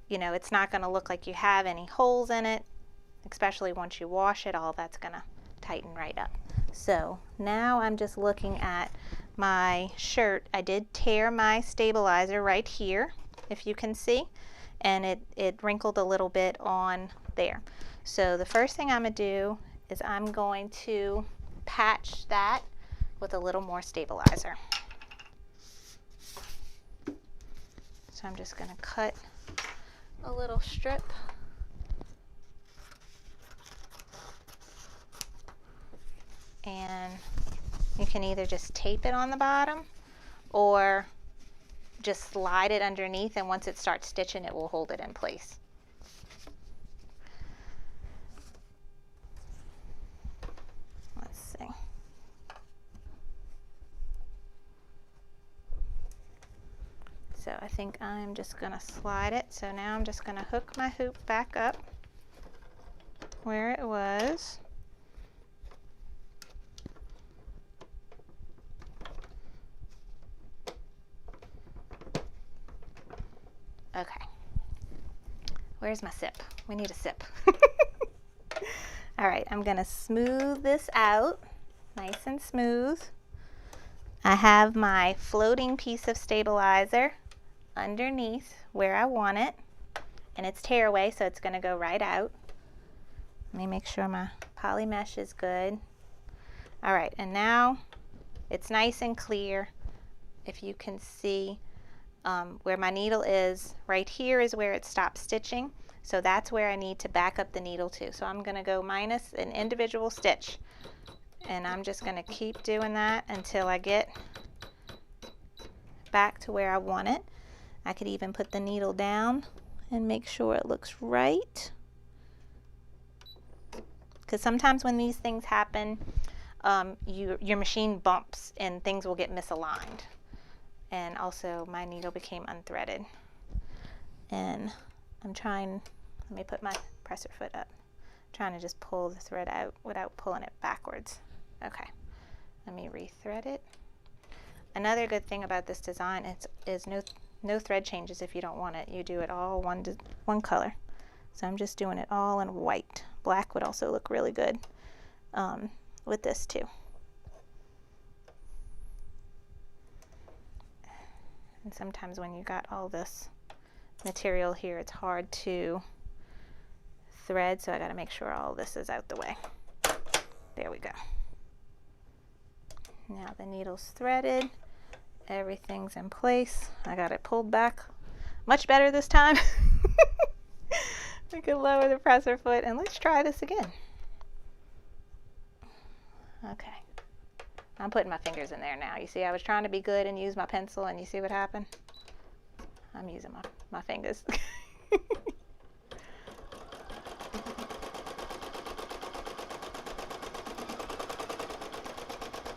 Speaker 1: you know, it's not gonna look like you have any holes in it, especially once you wash it, all that's gonna tighten right up. So now I'm just looking at my shirt. I did tear my stabilizer right here, if you can see, and it wrinkled a little bit on there. So the first thing I'm gonna do is I'm going to patch that with a little more stabilizer. So I'm just going to cut a little strip and you can either just tape it on the bottom or just slide it underneath, and once it starts stitching it will hold it in place. Let's see. So I think I'm just going to slide it. So now I'm just going to hook my hoop back up where it was. Okay. Where's my sip? We need a sip. All right, I'm going to smooth this out nice and smooth. I have my floating piece of stabilizer underneath where I want it, and it's tearaway, so it's going to go right out. Let me make sure my poly mesh is good. All right, and now it's nice and clear. If you can see where my needle is, right here is where it stops stitching, so that's where I need to back up the needle to. So I'm going to go minus an individual stitch, and I'm just going to keep doing that until I get back to where I want it. I could even put the needle down and make sure it looks right, because sometimes when these things happen, your machine bumps and things will get misaligned. And also my needle became unthreaded, and I'm trying, let me put my presser foot up, trying to just pull the thread out without pulling it backwards. Okay, let me rethread it. Another good thing about this design is no thread changes if you don't want it. You do it all one color. So I'm just doing it all in white. Black would also look really good with this too. And sometimes when you got all this material here, it's hard to thread, so I got to make sure all this is out the way. There we go. Now the needle's threaded, everything's in place. I got it pulled back much better this time. We can lower the presser foot, and let's try this again. Okay, I'm putting my fingers in there now. You see, I was trying to be good and use my pencil, and you see what happened? I'm using my fingers.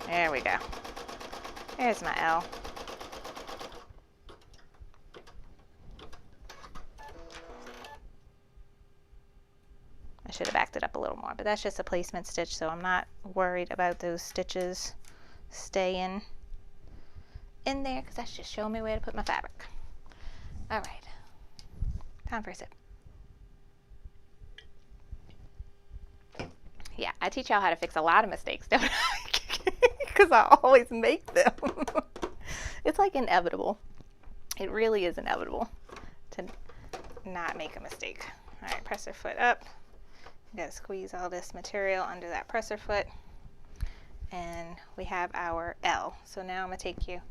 Speaker 1: There we go. There's my L. I should have backed it up a little more, but that's just a placement stitch, so I'm not worried about those stitches staying in there, because that's just showing me where to put my fabric. All right, time for a sip. Yeah, I teach y'all how to fix a lot of mistakes, don't I? Because I always make them. It's like inevitable. It really is inevitable to not make a mistake. All right, presser foot up. You gotta squeeze all this material under that presser foot, and we have our L. So now I'm gonna take you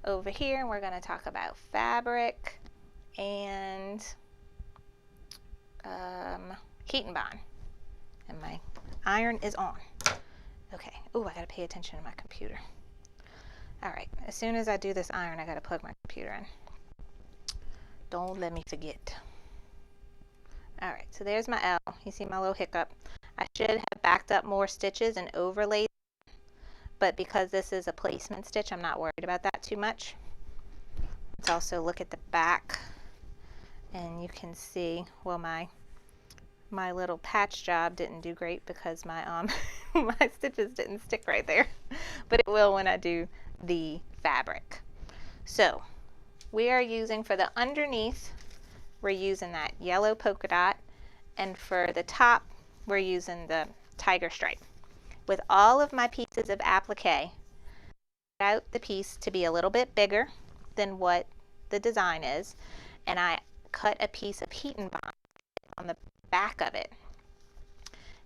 Speaker 1: over here, and we're gonna talk about fabric and heat bond. And my iron is on. Okay. Oh, I gotta pay attention to my computer. All right. As soon as I do this iron, I gotta plug my computer in. Don't let me forget. All right. So there's my L. You see my little hiccup. I should have backed up more stitches and overlaid, but because this is a placement stitch, I'm not worried about that too much. Let's also look at the back, and you can see, well, my little patch job didn't do great because my my stitches didn't stick right there, but it will when I do the fabric. So we are using, for the underneath, we're using that yellow polka dot, and for the top we're using the tiger stripe. With all of my pieces of applique, I cut out the piece to be a little bit bigger than what the design is, and I cut a piece of heat and bond on the back of it,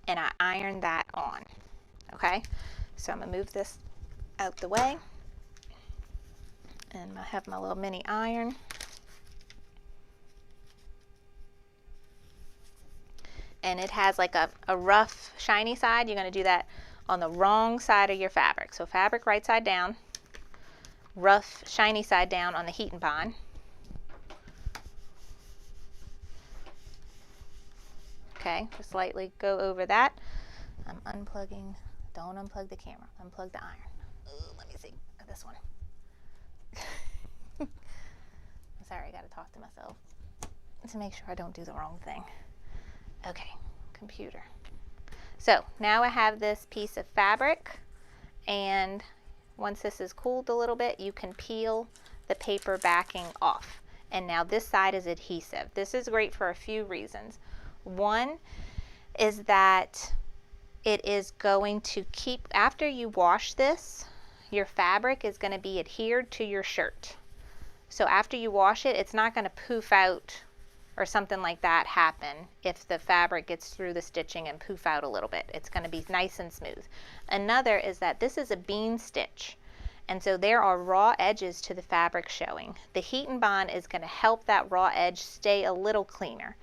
Speaker 1: and I ironed that on. Okay, so I'm gonna move this out the way, and I have my little mini iron. And it has like a rough shiny side. You're going to do that on the wrong side of your fabric. So fabric right side down, rough shiny side down on the heat and bond. Okay, just lightly go over that. I'm unplugging. Don't unplug the camera. Unplug the iron. Ooh, let me see. This one. I'm sorry, I got to talk to myself to make sure I don't do the wrong thing. Okay, computer. So now I have this piece of fabric, and once this is cooled a little bit, you can peel the paper backing off. And now this side is adhesive. This is great for a few reasons. One is that it is going to keep, after you wash this, your fabric is going to be adhered to your shirt. So after you wash it, it's not going to poof out or something like that happen if the fabric gets through the stitching and poof out a little bit. It's going to be nice and smooth. Another is that this is a bean stitch, and so there are raw edges to the fabric showing. The heat and bond is going to help that raw edge stay a little cleaner.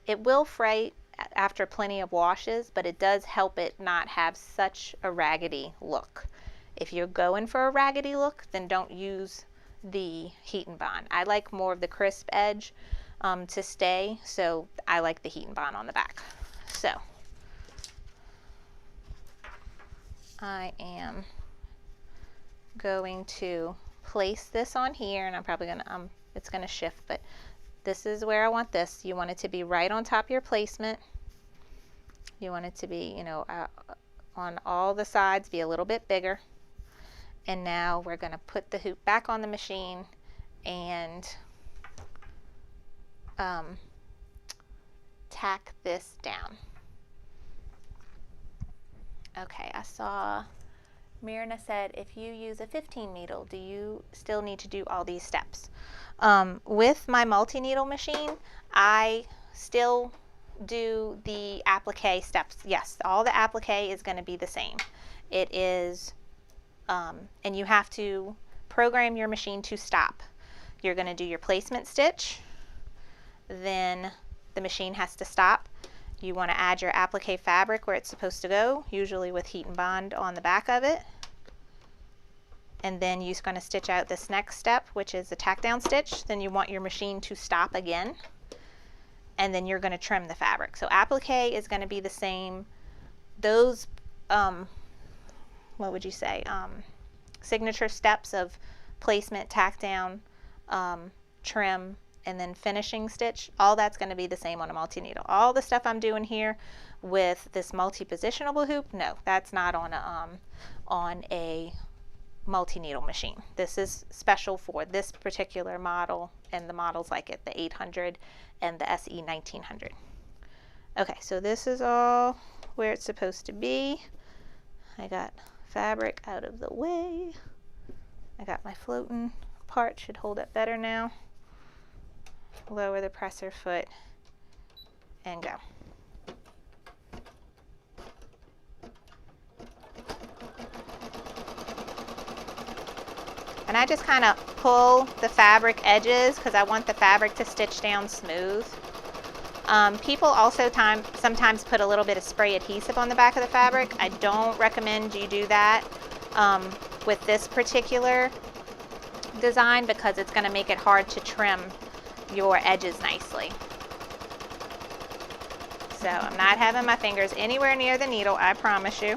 Speaker 1: It will fray after plenty of washes, but it does help it not have such a raggedy look. If you're going for a raggedy look, then don't use the heat and bond. I like more of the crisp edge to stay, so I like the heat and bond on the back. So I am going to place this on here, and I'm probably gonna it's gonna shift, but this is where I want this. You want it to be right on top of your placement. You want it to be, you know, on all the sides, be a little bit bigger. And now we're going to put the hoop back on the machine and tack this down. Okay, I saw Mirna said, if you use a 15 needle, do you still need to do all these steps? With my multi-needle machine, I still do the applique steps. Yes, all the applique is going to be the same. It is, and you have to program your machine to stop. You're going to do your placement stitch, then the machine has to stop. You want to add your applique fabric where it's supposed to go, usually with heat and bond on the back of it. And then you're going to stitch out this next step, which is the tack down stitch. Then you want your machine to stop again. And then you're going to trim the fabric. So applique is going to be the same. Those, what would you say, signature steps of placement, tack down, trim, and then finishing stitch, all that's going to be the same on a multi-needle. All the stuff I'm doing here with this multi-positionable hoop, no, that's not on a multi-needle machine. This is special for this particular model and the models like it, the 800 and the SE1900. Okay, so this is all where it's supposed to be. I got fabric out of the way. I got my floating part, should hold it better now. Lower the presser foot and go. And I just kind of pull the fabric edges because I want the fabric to stitch down smooth. People also sometimes put a little bit of spray adhesive on the back of the fabric. I don't recommend you do that with this particular design because it's going to make it hard to trim your edges nicely. So I'm not having my fingers anywhere near the needle, I promise you.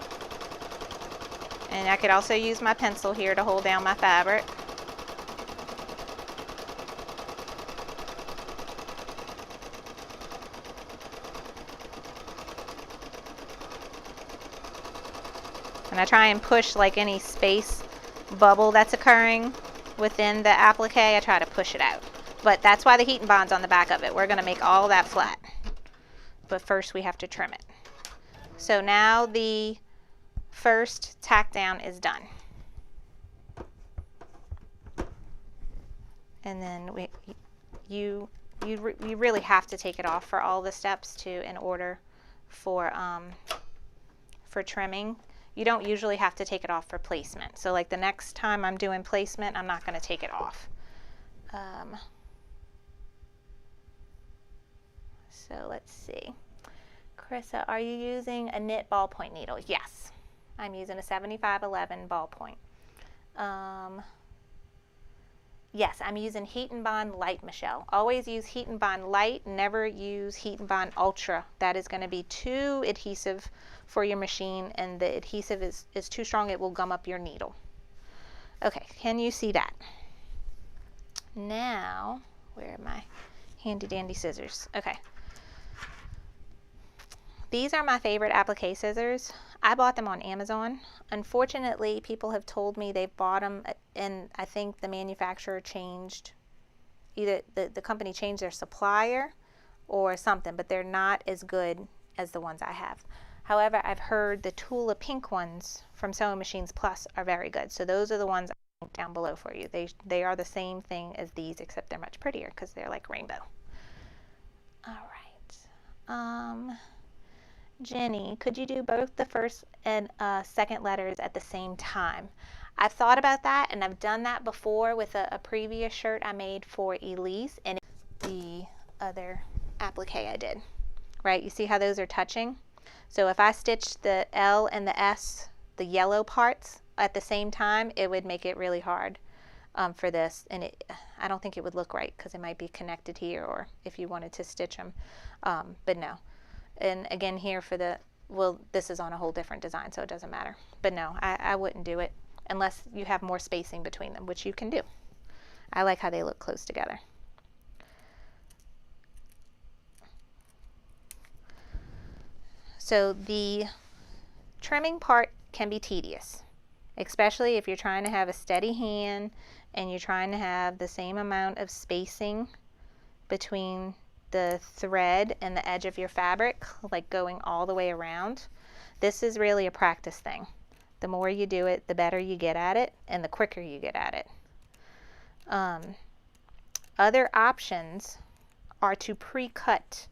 Speaker 1: And I could also use my pencil here to hold down my fabric. And I try and push like any space bubble that's occurring within the applique, I try to push it out. But that's why the heat and bond's on the back of it. We're going to make all that flat. But first we have to trim it. So now the first tack down is done. And then you really have to take it off for all the steps in order for trimming. You don't usually have to take it off for placement. So like the next time I'm doing placement, I'm not going to take it off. So let's see. Carissa, are you using a knit ballpoint needle? Yes, I'm using a 7511 ballpoint. Yes, I'm using Heat and Bond Light, Michelle. Always use Heat and Bond Light, never use Heat and Bond Ultra. That is going to be too adhesive for your machine, and the adhesive is too strong, it will gum up your needle. Okay, can you see that? Now, where are my handy dandy scissors? Okay. These are my favorite applique scissors. I bought them on Amazon. Unfortunately, people have told me they've bought them and I think the manufacturer changed, either the company changed their supplier or something, but they're not as good as the ones I have. However, I've heard the Tula pink ones from Sewing Machines Plus are very good. So those are the ones I'll link down below for you. They are the same thing as these, except they're much prettier because they're like rainbow. All right. Jenny, could you do both the first and second letters at the same time? I've thought about that, and I've done that before with a previous shirt I made for Elise and the other applique I did. Right, you see how those are touching? So if I stitched the L and the S, the yellow parts, at the same time, it would make it really hard for this, and I don't think it would look right because it might be connected here, or if you wanted to stitch them, but no. And again here for the, well, this is on a whole different design, so it doesn't matter. But no, I wouldn't do it unless you have more spacing between them, which you can do. I like how they look close together. So the trimming part can be tedious, especially if you're trying to have a steady hand and you're trying to have the same amount of spacing between the thread and the edge of your fabric, like going all the way around. This is really a practice thing. The more you do it, the better you get at it and the quicker you get at it. Other options are to pre-cut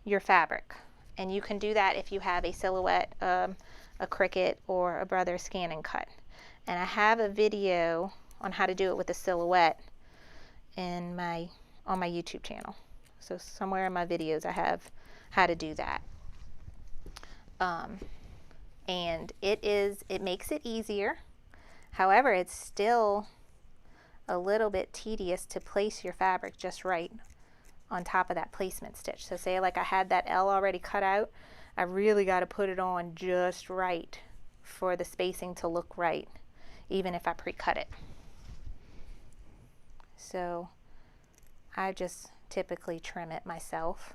Speaker 1: your fabric, and you can do that if you have a silhouette, a Cricut, or a Brother Scan and Cut. And I have a video on how to do it with a silhouette on my YouTube channel. So somewhere in my videos I have how to do that. And it makes it easier. However, it's still a little bit tedious to place your fabric just right on top of that placement stitch. So say like I had that L already cut out, I really got to put it on just right for the spacing to look right, even if I pre-cut it. So I just typically trim it myself,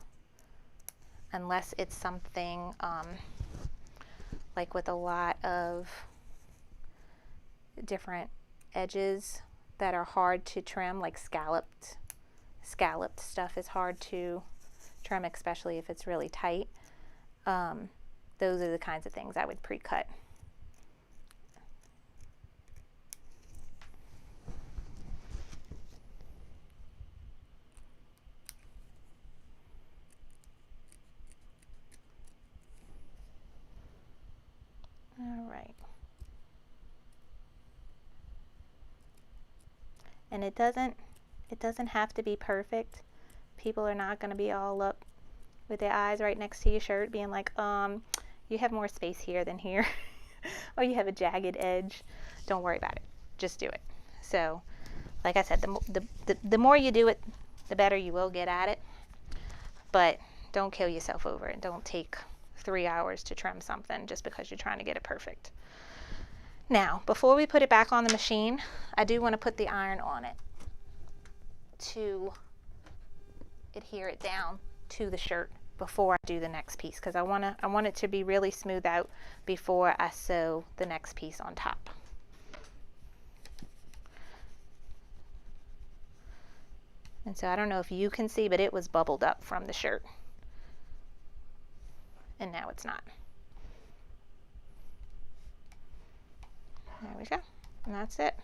Speaker 1: unless it's something like with a lot of different edges that are hard to trim, like scalloped stuff is hard to trim, especially if it's really tight. Those are the kinds of things I would pre-cut. All right. And it doesn't have to be perfect. People are not going to be all up with their eyes right next to your shirt, being like, you have more space here than here, or you have a jagged edge. Don't worry about it. Just do it. So, like I said, the more you do it, the better you will get at it. But don't kill yourself over it. Don't take 3 hours to trim something just because you're trying to get it perfect. Now, before we put it back on the machine, I do want to put the iron on it to adhere it down to the shirt before I do the next piece, because I want it to be really smooth out before I sew the next piece on top. And so I don't know if you can see, but it was bubbled up from the shirt. And now it's not. There we go. And that's it.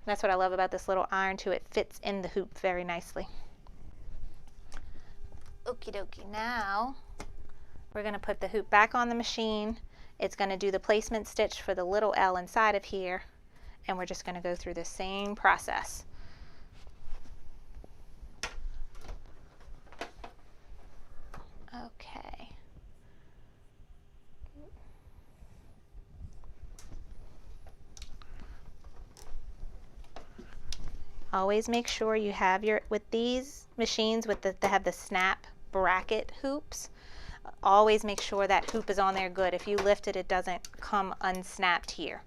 Speaker 1: That's what I love about this little iron too. It fits in the hoop very nicely. Okie dokie. Now we're going to put the hoop back on the machine. It's going to do the placement stitch for the little L inside of here. And we're just going to go through the same process. Okay. Always make sure you have your, with these machines with they have the snap bracket hoops, always make sure that hoop is on there good. If you lift it, it doesn't come unsnapped here.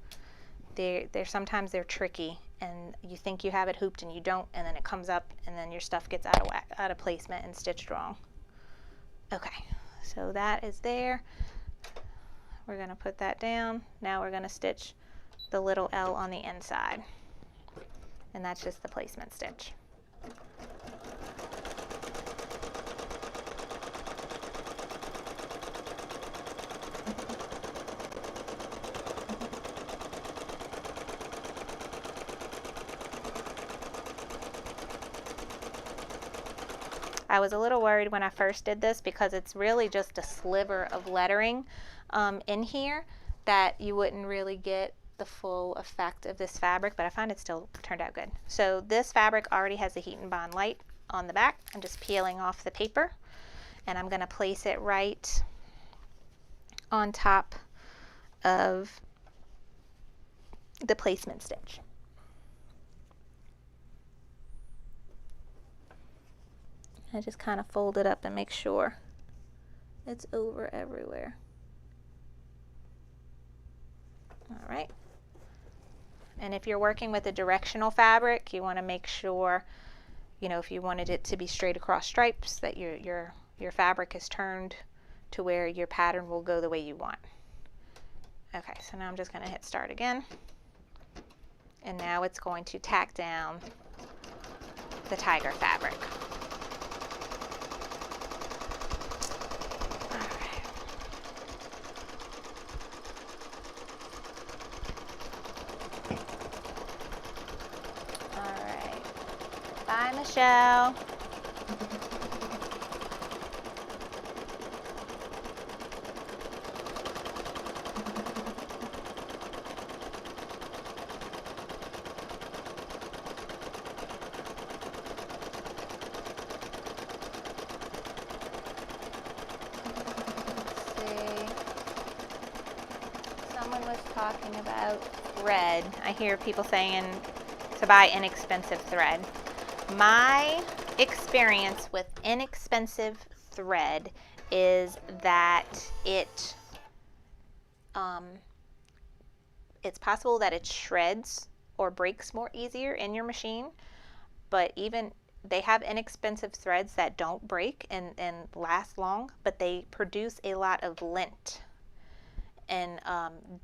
Speaker 1: Sometimes they're tricky and you think you have it hooped and you don't, and then it comes up and then your stuff gets out of whack, out of placement and stitched wrong. Okay, so that is there. We're going to put that down. Now we're going to stitch the little L on the inside. And that's just the placement stitch. I was a little worried when I first did this because it's really just a sliver of lettering in here that you wouldn't really get the full effect of this fabric, but I find it still turned out good. So this fabric already has the Heat and Bond light on the back. I'm just peeling off the paper and I'm going to place it right on top of the placement stitch. I just kind of fold it up and make sure it's over everywhere. All right. And if you're working with a directional fabric, you want to make sure, you know, if you wanted it to be straight across stripes, that your fabric is turned to where your pattern will go the way you want. Okay, so now I'm just going to hit start again. And now it's going to tack down the tiger fabric. Bye, Michelle. Someone was talking about thread. I hear people saying to buy inexpensive thread. My experience with inexpensive thread is that it's possible that it shreds or breaks more easier in your machine, but even they have inexpensive threads that don't break and last long, but they produce a lot of lint and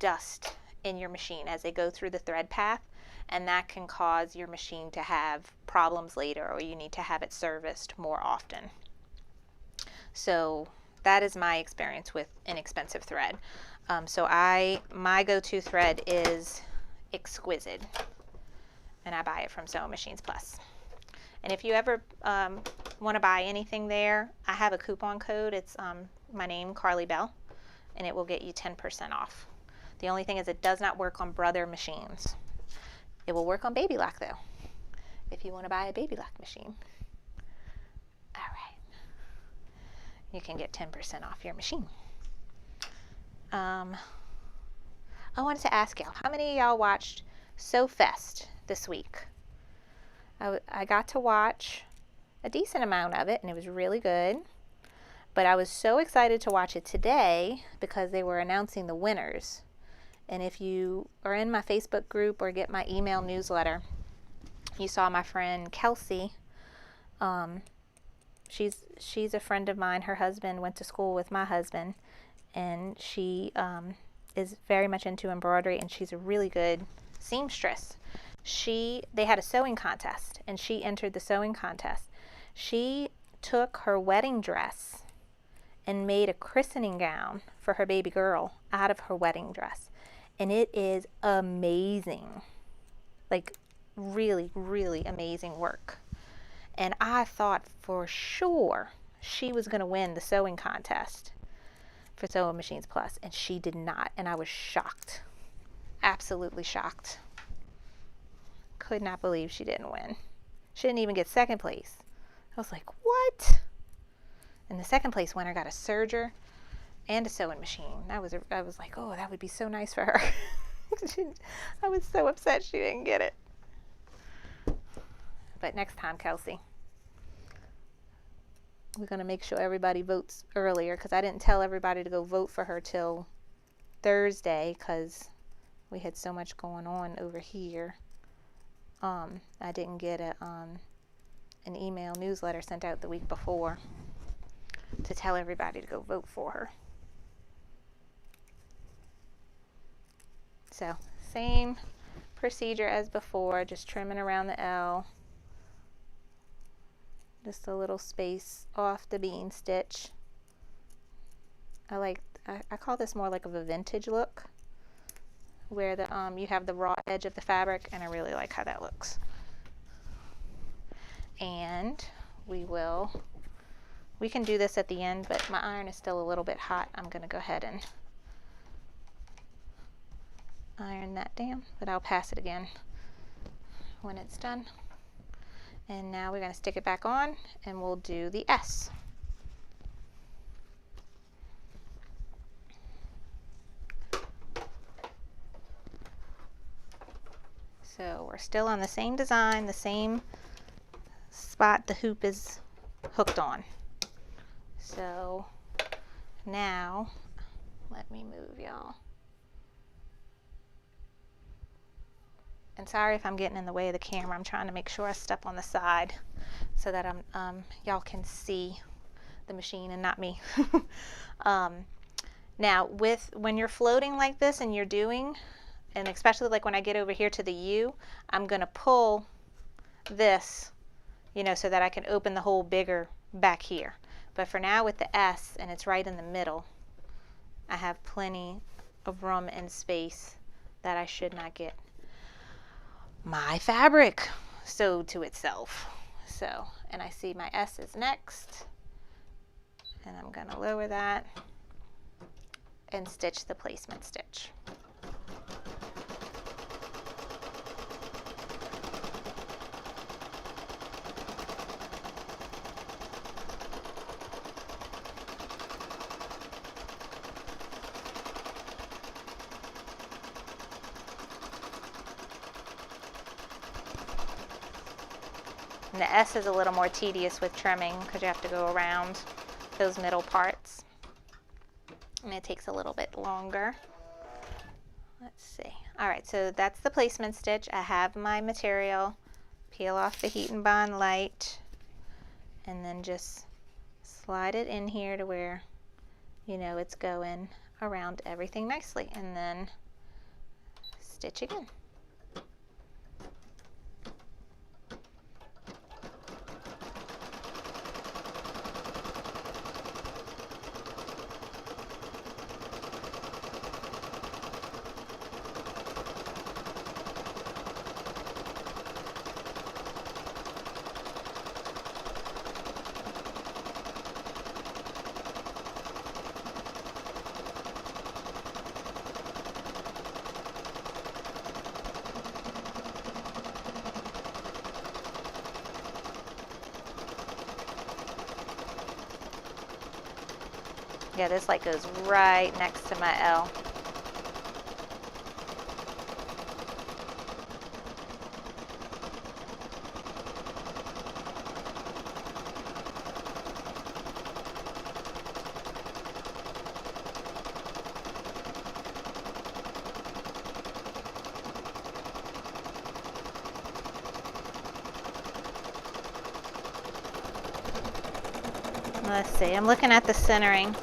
Speaker 1: dust in your machine as they go through the thread path, and that can cause your machine to have problems later, or you need to have it serviced more often. So that is my experience with inexpensive thread. So my go-to thread is Exquisite, and I buy it from Sewing Machines Plus. And if you ever want to buy anything there, I have a coupon code. It's my name, Carly Bell, and it will get you 10% off. The only thing is it does not work on Brother machines. It will work on Baby Lock though, if you want to buy a Baby Lock machine. All right. you can get 10% off your machine. I wanted to ask y'all, how many of y'all watched So Fest this week? I got to watch a decent amount of it, and it was really good. But I was so excited to watch it today because they were announcing the winners. And if you are in my Facebook group or get my email newsletter, you saw my friend Kelsey. She's a friend of mine. Her husband went to school with my husband, and she is very much into embroidery, and she's a really good seamstress. They had a sewing contest, and she entered the sewing contest. She took her wedding dress and made a christening gown for her baby girl out of her wedding dress. And it is amazing. Like, really, really amazing work. And I thought for sure she was going to win the sewing contest for Sewing Machines Plus, and she did not. And I was shocked. Absolutely shocked. Could not believe she didn't win. She didn't even get second place. I was like, what? And the second place winner got a serger and a sewing machine. I was like, oh, that would be so nice for her. I was so upset she didn't get it. But next time, Kelsey, we're going to make sure everybody votes earlier, because I didn't tell everybody to go vote for her till Thursday because we had so much going on over here. I didn't get an email newsletter sent out the week before to tell everybody to go vote for her. So, same procedure as before, just trimming around the L. Just a little space off the bean stitch. I call this more like of a vintage look, where the you have the raw edge of the fabric, and I really like how that looks. And we can do this at the end, but my iron is still a little bit hot. I'm going to go ahead and iron that down, but I'll pass it again when it's done. And now we're going to stick it back on, and we'll do the S. So we're still on the same design, the same spot the hoop is hooked on. So now, let me move y'all. And sorry if I'm getting in the way of the camera. I'm trying to make sure I step on the side so that y'all can see the machine and not me. Now, when you're floating like this and you're doing, and especially like when I get over here to the U, I'm going to pull this, so that I can open the hole bigger back here. But for now with the S, and it's right in the middle, I have plenty of room and space that I should not get my fabric sewed to itself. So, and I see my S is next, and I'm going to lower that and stitch the placement stitch. And the S is a little more tedious with trimming because you have to go around those middle parts. And it takes a little bit longer. Let's see. All right, so that's the placement stitch. I have my material. Peel off the Heat and Bond Light. And then just slide it in here to where, it's going around everything nicely. And then stitch again. Yeah, this like goes right next to my L. Let's see, I'm looking at the centering.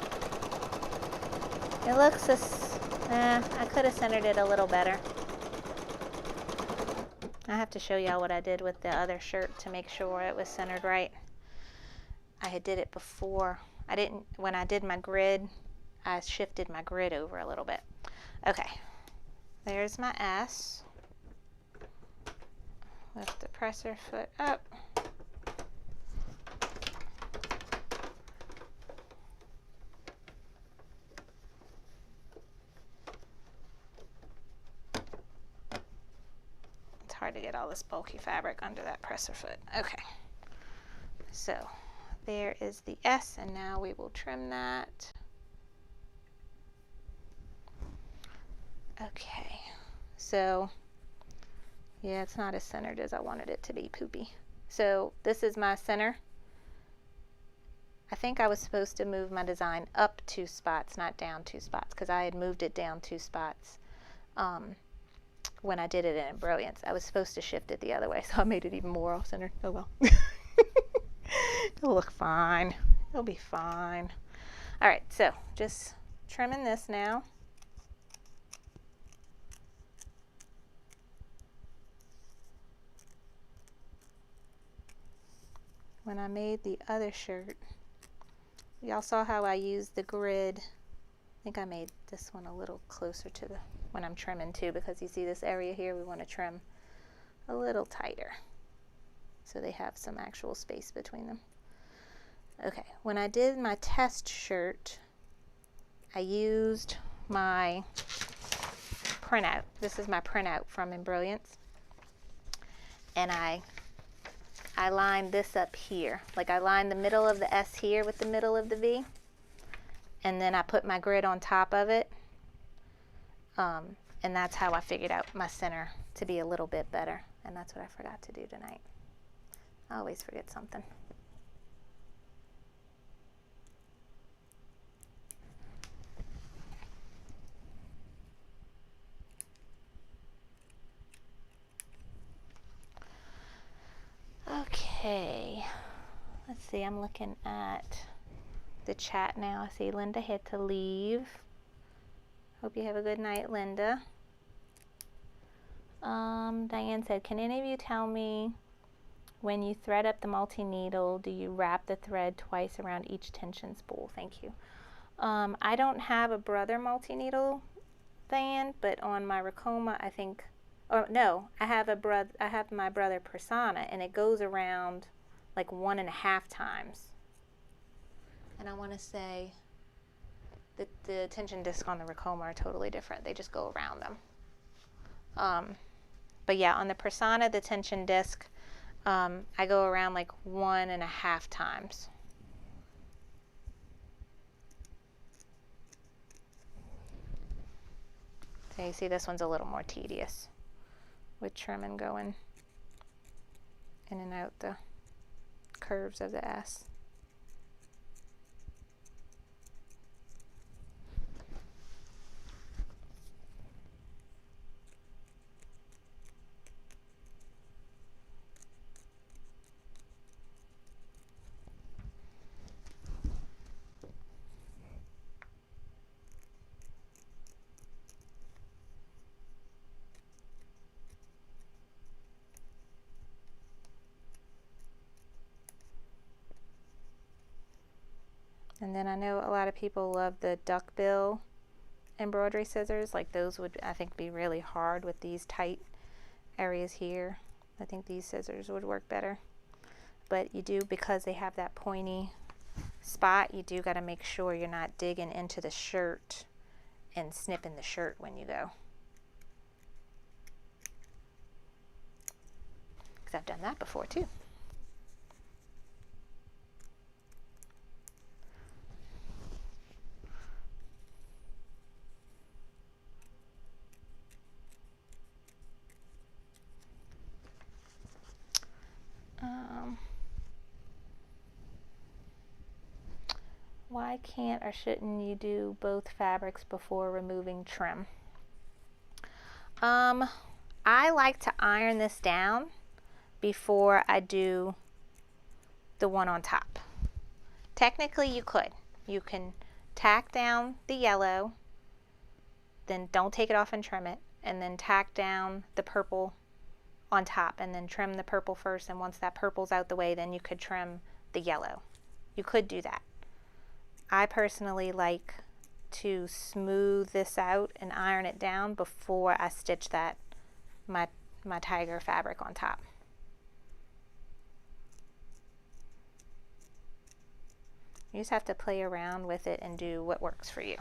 Speaker 1: It looks I could have centered it a little better. I have to show y'all what I did with the other shirt to make sure it was centered right. I had did it before. When I did my grid, I shifted my grid over a little bit. Okay, there's my S. Lift the presser foot up. It's hard to get all this bulky fabric under that presser foot. Okay, so there is the S, and now we will trim that. Okay, so yeah, it's not as centered as I wanted it to be, poopy. So this is my center. I think I was supposed to move my design up 2 spots, not down 2 spots, because I had moved it down 2 spots when I did it in Embroidery. I was supposed to shift it the other way, so I made it even more off-centered. Oh well. It'll look fine. It'll be fine. All right, so just trimming this now. When I made the other shirt, y'all saw how I used the grid. I think I made this one a little closer to the when I'm trimming too, because you see this area here, we want to trim a little tighter so they have some actual space between them. Okay, when I did my test shirt, I used my printout. This is my printout from Embroidery, and I lined this up here. Like I lined the middle of the S here with the middle of the V, and then I put my grid on top of it, and that's how I figured out my center to be a little bit better, and that's what I forgot to do tonight. I always forget something. Okay, let's see, I'm looking at the chat now. I see Linda had to leave. Hope you have a good night, Linda. Diane said, can any of you tell me when you thread up the multi-needle, do you wrap the thread twice around each tension spool? Thank you. I don't have a brother multi-needle, Diane, but on my Ricoma, I think, or no, I have my brother Persona, and it goes around like 1.5 times. And I want to say that the tension disc on the Ricoma are totally different. They just go around them. But yeah, on the Persona, the tension disc, I go around like 1.5 times. So you see this one's a little more tedious with trimming going in and out the curves of the S. And then I know a lot of people love the duckbill embroidery scissors. Like those would, I think, be really hard with these tight areas here. I think these scissors would work better. But you do, because they have that pointy spot, you do got to make sure you're not digging into the shirt and snipping the shirt when you go. Because I've done that before too. why can't or shouldn't you do both fabrics before removing trim? I like to iron this down before I do the one on top. Technically you could. You can tack down the yellow, then don't take it off and trim it, and then tack down the purple on top and then trim the purple first, and once that purple's out the way then you could trim the yellow. You could do that. I personally like to smooth this out and iron it down before I stitch that my tiger fabric on top. You just have to play around with it and do what works for you.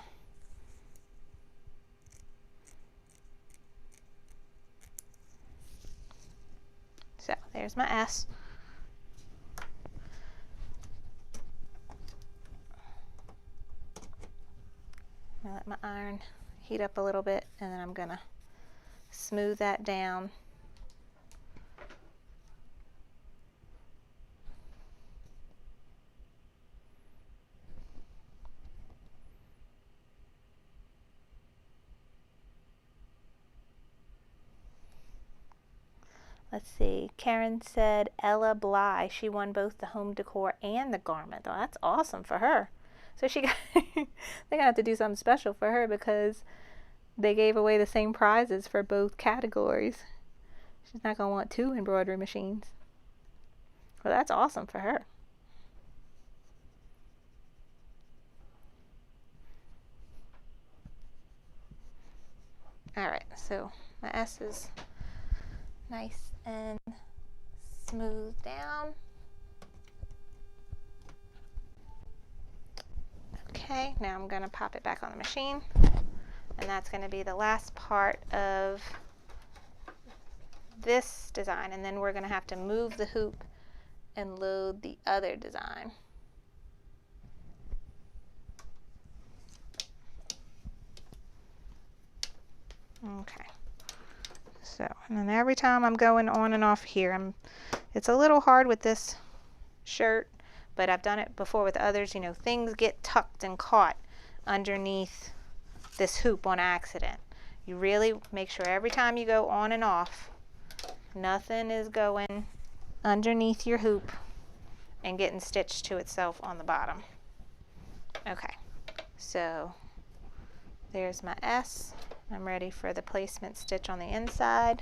Speaker 1: So there's my S. I'm gonna let my iron heat up a little bit, and then I'm gonna smooth that down. Let's see, Karen said Ella Bly, she won both the home decor and the garment. Oh, that's awesome for her. So she got, they're gonna have to do something special for her because they gave away the same prizes for both categories. She's not gonna want 2 embroidery machines. Well, that's awesome for her. All right, so my S is nice and smooth down. Okay, now I'm gonna pop it back on the machine, and that's gonna be the last part of this design, and then we're gonna have to move the hoop and load the other design. Okay. So, and then every time I'm going on and off here, it's a little hard with this shirt, but I've done it before with others. You know, things get tucked and caught underneath this hoop on accident. You really make sure every time you go on and off, nothing is going underneath your hoop and getting stitched to itself on the bottom. Okay, so there's my S. I'm ready for the placement stitch on the inside.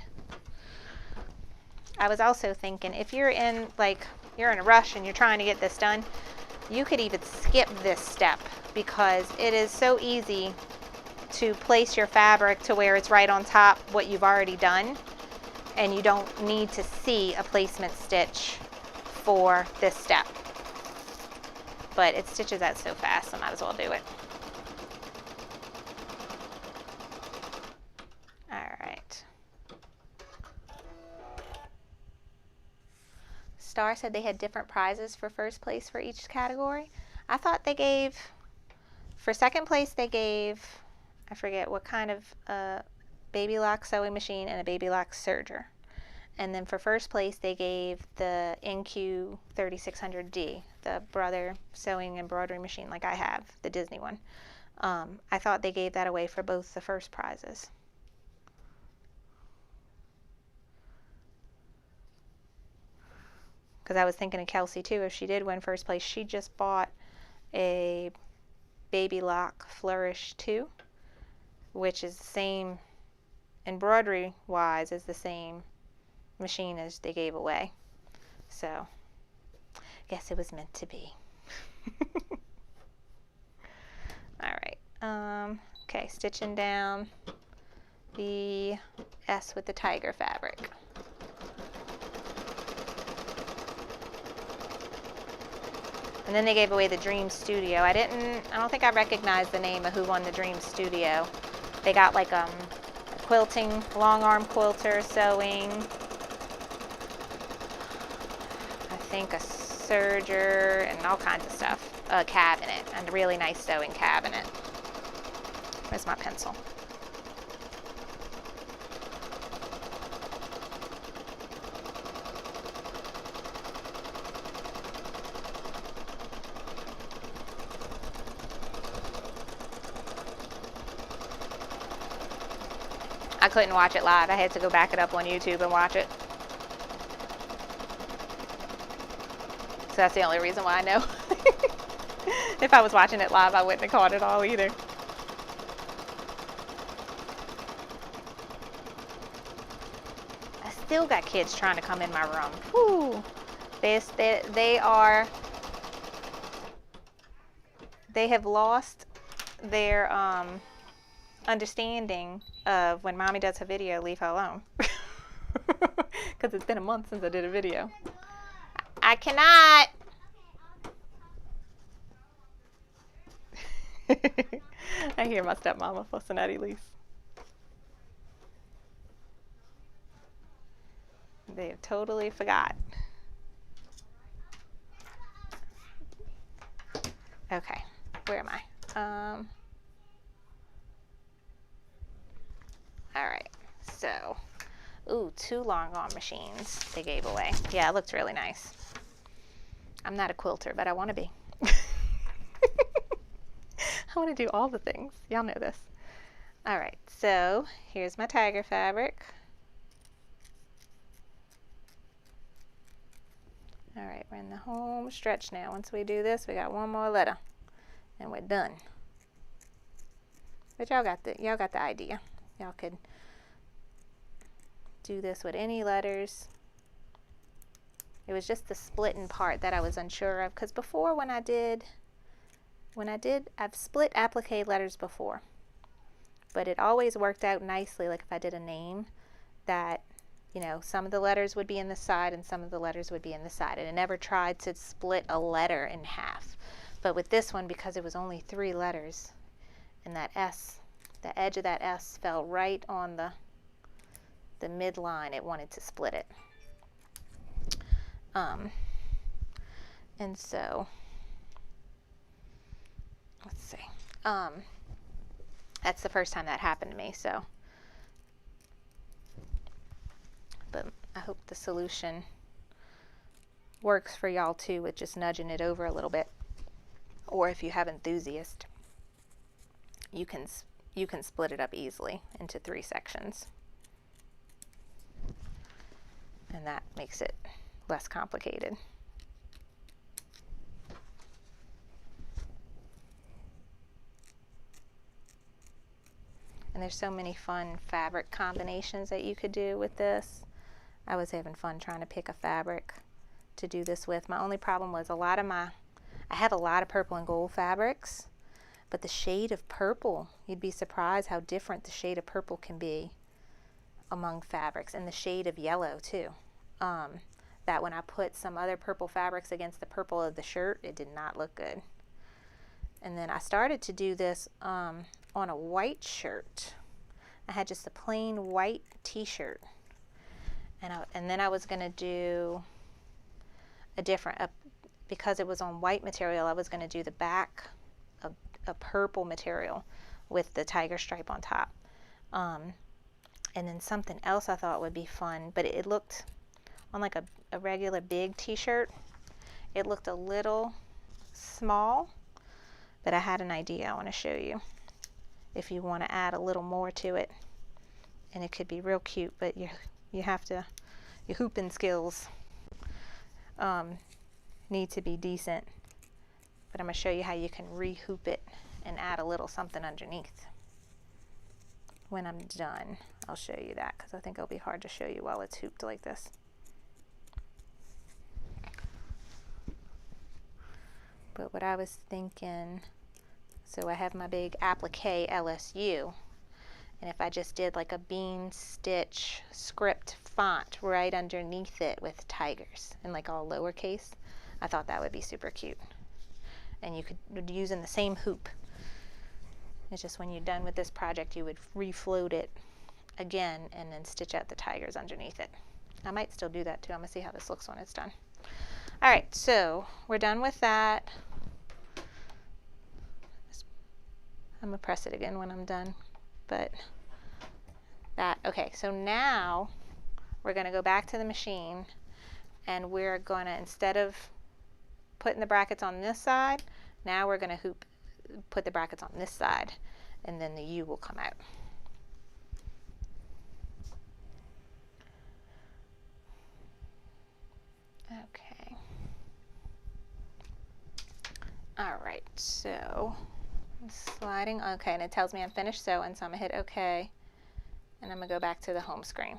Speaker 1: I was also thinking, if you're in a rush and you're trying to get this done, you could even skip this step because it is so easy to place your fabric to where it's right on top what you've already done, and you don't need to see a placement stitch for this step. But it stitches out so fast, so I might as well do it. Star said they had different prizes for first place for each category. I thought they gave, for second place they gave, I forget what kind of baby lock sewing machine and a baby lock serger. And then for first place they gave the NQ 3600D, the Brother sewing embroidery machine like I have, the Disney one. I thought they gave that away for both the first prizes. Because I was thinking of Kelsey too, if she did win first place, she just bought a Baby Lock Flourish 2, which is the same, embroidery wise, is the same machine as they gave away. So, I guess it was meant to be. Alright, okay, stitching down the S with the tiger fabric. And then they gave away the Dream Studio. I don't think I recognized the name of who won the Dream Studio. They got like quilting, long arm quilter, sewing, I think a serger, and all kinds of stuff. A cabinet, and a really nice sewing cabinet. Where's my pencil? I couldn't watch it live. I had to go back it up on YouTube and watch it. So that's the only reason why I know. If I was watching it live, I wouldn't have caught it all either. I still got kids trying to come in my room. Whew. They have lost their understanding of when mommy does a video, leave her alone. Because it's been a month since I did a video. I cannot. I hear my stepmama fussing at Elise. They have totally forgot. Okay, where am I? All right, so, ooh, 2 long arm machines they gave away. Yeah, it looks really nice. I'm not a quilter, but I want to be. I want to do all the things. Y'all know this. All right, so here's my tiger fabric. All right, we're in the home stretch now. Once we do this, we got one more letter, and we're done. But y'all got the idea. Y'all could do this with any letters. It was just the splitting part that I was unsure of, because before I've split applique letters before, but it always worked out nicely. Like if I did a name, that, you know, some of the letters would be in the side and some of the letters would be in the side, and it never tried to split a letter in half. But with this one, because it was only 3 letters, and that S, the edge of that S fell right on the midline, it wanted to split it. And so, let's see. That's the first time that happened to me, so. But I hope the solution works for y'all too, with just nudging it over a little bit. Or if you have enthusiast, you can split it up easily into 3 sections. And that makes it less complicated. And there's so many fun fabric combinations that you could do with this. I was having fun trying to pick a fabric to do this with. My only problem was I have a lot of purple and gold fabrics, but the shade of purple, you'd be surprised how different the shade of purple can be among fabrics, and the shade of yellow too. That when I put some other purple fabrics against the purple of the shirt, it did not look good. And then I started to do this on a white shirt. I had just a plain white t-shirt, and then I was going to do a different, because it was on white material, I was going to do the back of a purple material with the tiger stripe on top. And then something else I thought would be fun, but it looked on like a regular big t-shirt, it looked a little small, but I had an idea I want to show you if you want to add a little more to it. And it could be real cute, but you have to, your hooping skills need to be decent. But I'm going to show you how you can re-hoop it and add a little something underneath. When I'm done, I'll show you that, because I think it'll be hard to show you while it's hooped like this. But what I was thinking, so I have my big applique LSU, and if I just did like a bean stitch script font right underneath it with tigers and like all lowercase, I thought that would be super cute. And you could use in the same hoop. It's just when you're done with this project, you would refloat it again and then stitch out the tigers underneath it. I might still do that too. I'm gonna see how this looks when it's done. All right, so we're done with that. I'm gonna press it again when I'm done, but that, okay, so now we're gonna go back to the machine, and we're gonna, instead of putting the brackets on this side, now we're gonna put the brackets on this side, and then the U will come out. right, so I'm sliding, okay, and it tells me I'm finished sewing, so I'm gonna hit OK, and I'm gonna go back to the home screen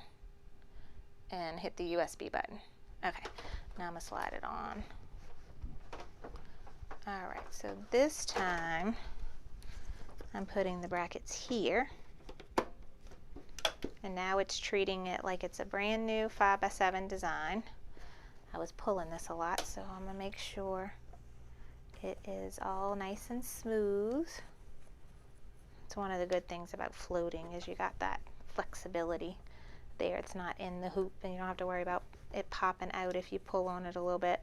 Speaker 1: and hit the USB button. Okay, now I'm gonna slide it on. All right, so this time I'm putting the brackets here, and now it's treating it like it's a brand new 5x7 design. I was pulling this a lot, so I'm gonna make sure it is all nice and smooth. It's one of the good things about floating is you got that flexibility there. It's not in the hoop and you don't have to worry about it popping out if you pull on it a little bit.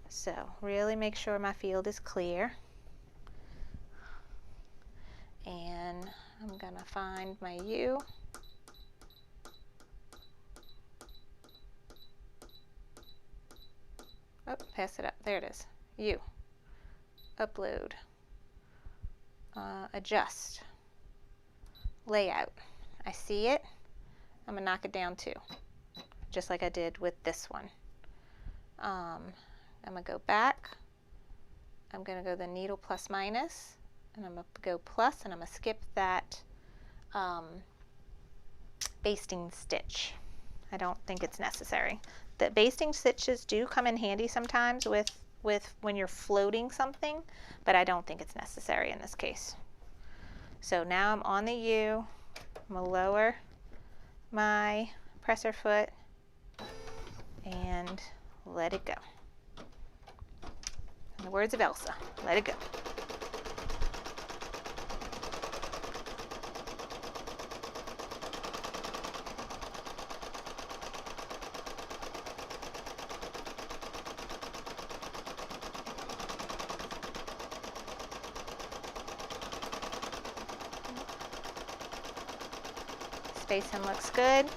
Speaker 1: So really make sure my field is clear. And I'm gonna find my U. Oh, pass it up. There it is. U. Upload. Adjust. Layout. I see it. I'm gonna knock it down too, just like I did with this one. I'm gonna go back. I'm gonna go the needle plus minus, and I'm gonna go plus, and I'm gonna skip that basting stitch. I don't think it's necessary. The basting stitches do come in handy sometimes with when you're floating something, but I don't think it's necessary in this case. So now I'm on the U. I'm gonna lower my presser foot and let it go. In the words of Elsa, let it go. Spacing looks good.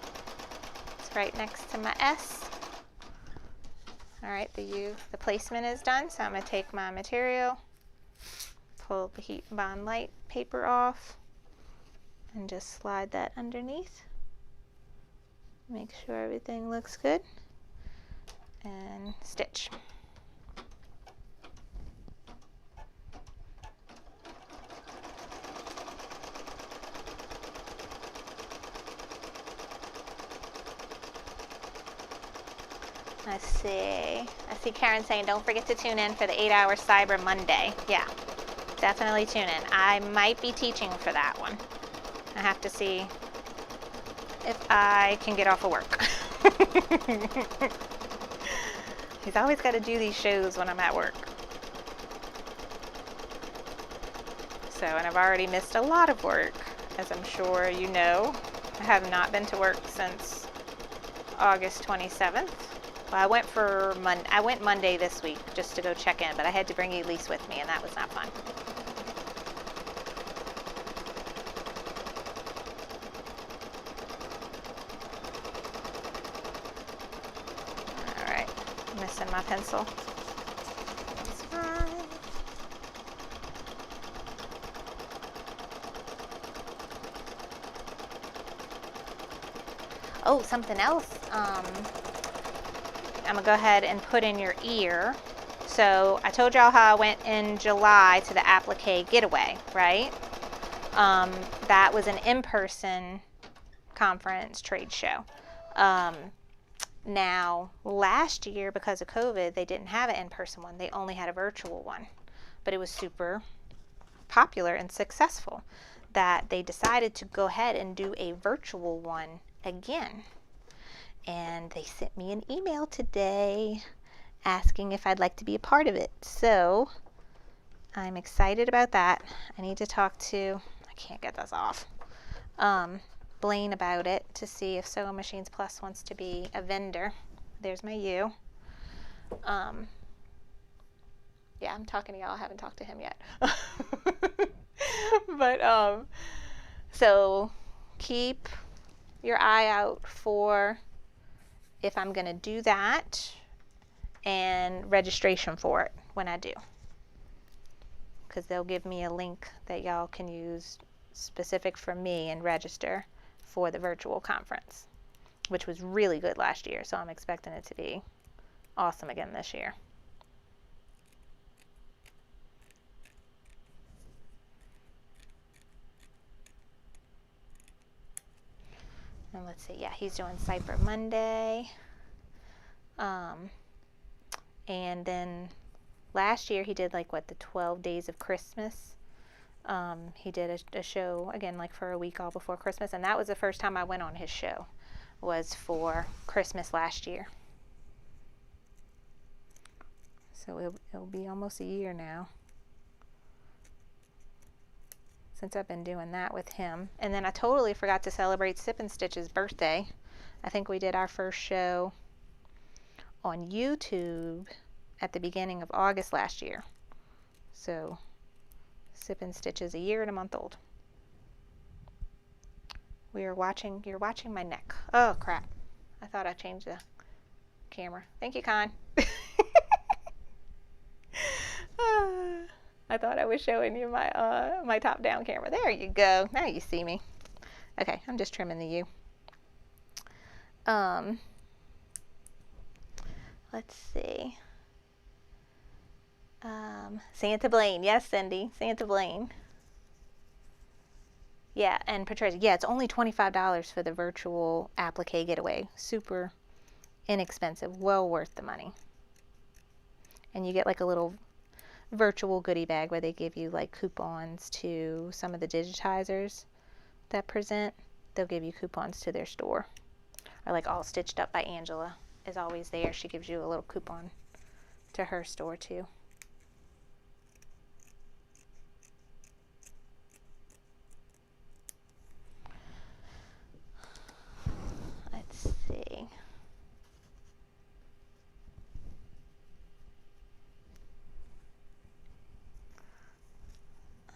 Speaker 1: It's right next to my S. All right, the placement is done, so I'm going to take my material, pull the heat bond light paper off, and just slide that underneath. Make sure everything looks good, and stitch. Let's see. I see Karen saying, don't forget to tune in for the 8-hour Cyber Monday. Yeah, definitely tune in. I might be teaching for that one. I have to see if I can get off of work. He's always got to do these shows when I'm at work. So, and I've already missed a lot of work, as I'm sure you know. I have not been to work since August 27th. Well, I went Monday this week just to go check in, but I had to bring Elise with me, and that was not fun. All right, I'm missing my pencil. It's fine. Oh, something else. I'm gonna go ahead and put in your ear. So I told y'all how I went in July to the Applique getaway, right? That was an in-person conference trade show. Now, last year, because of COVID, they didn't have an in-person one. They only had a virtual one. But it was super popular and successful that they decided to go ahead and do a virtual one again. And they sent me an email today asking if I'd like to be a part of it. So I'm excited about that. I need to talk to, I can't get this off, Blaine about it to see if Sewing Machines Plus wants to be a vendor. There's my U. Yeah, I'm talking to y'all. I haven't talked to him yet. But so keep your eye out for if I'm going to do that and registration for it when I do, because they'll give me a link that y'all can use specific for me and register for the virtual conference, which was really good last year, so I'm expecting it to be awesome again this year. And let's see, yeah, he's doing Cyber Monday. And then last year he did like what, the 12 days of Christmas. He did a show again like for a week all before Christmas, and that was the first time I went on his show, was for Christmas last year. So it'll be almost a year now since I've been doing that with him. And then I totally forgot to celebrate Sip and Stitch's birthday. I think we did our first show on YouTube at the beginning of August last year. So Sip and Stitch is a year and a month old. You're watching my neck. Oh crap. I thought I changed the camera. Thank you, Con. I thought I was showing you my my top down camera. There you go. Now you see me. Okay, I'm just trimming the U. Let's see. Santa Blaine. Yes, Cindy. Santa Blaine. Yeah, and Patricia. Yeah, it's only $25 for the virtual applique getaway. Super inexpensive. Well worth the money. And you get like a little virtual goodie bag where they give you like coupons to some of the digitizers that present. They'll give you coupons to their store. Or like All Stitched Up by Angela is always there. She gives you a little coupon to her store too. Let's see.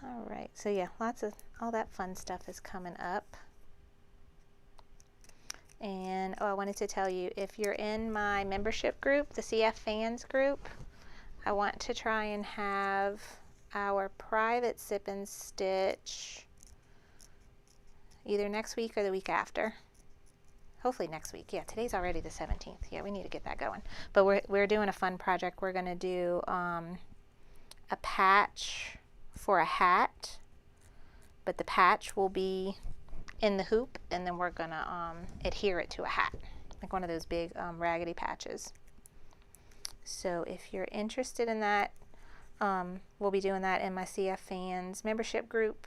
Speaker 1: All right, so yeah, lots of all that fun stuff is coming up. And oh, I wanted to tell you, if you're in my membership group, the CF Fans group, I want to try and have our private Sip and Stitch either next week or the week after. Hopefully next week. Yeah, today's already the 17th. Yeah, we need to get that going. But we're doing a fun project. We're going to do a patch for a hat, but the patch will be in the hoop, and then we're going to adhere it to a hat, like one of those big raggedy patches. So if you're interested in that, we'll be doing that in my CF Fans membership group.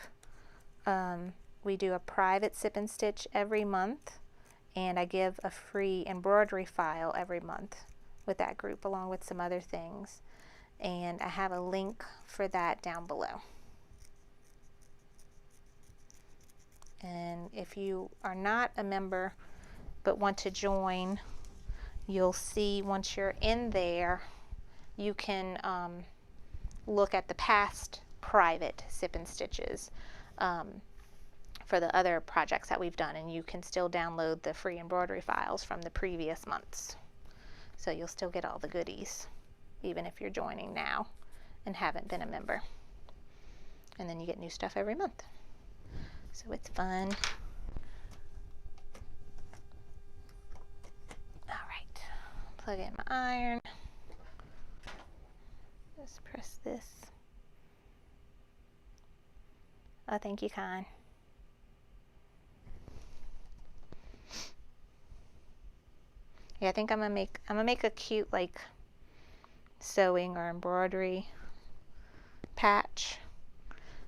Speaker 1: We do a private Sip and Stitch every month, and I give a free embroidery file every month with that group, along with some other things. And I have a link for that down below. And if you are not a member but want to join, you'll see once you're in there, you can look at the past private Sip and Stitches for the other projects that we've done, and you can still download the free embroidery files from the previous months. So you'll still get all the goodies, even if you're joining now and haven't been a member. And then you get new stuff every month. So it's fun. All right, plug in my iron. Just press this. Oh, thank you, Con. Yeah, I think I'm gonna make a cute like sewing or embroidery patch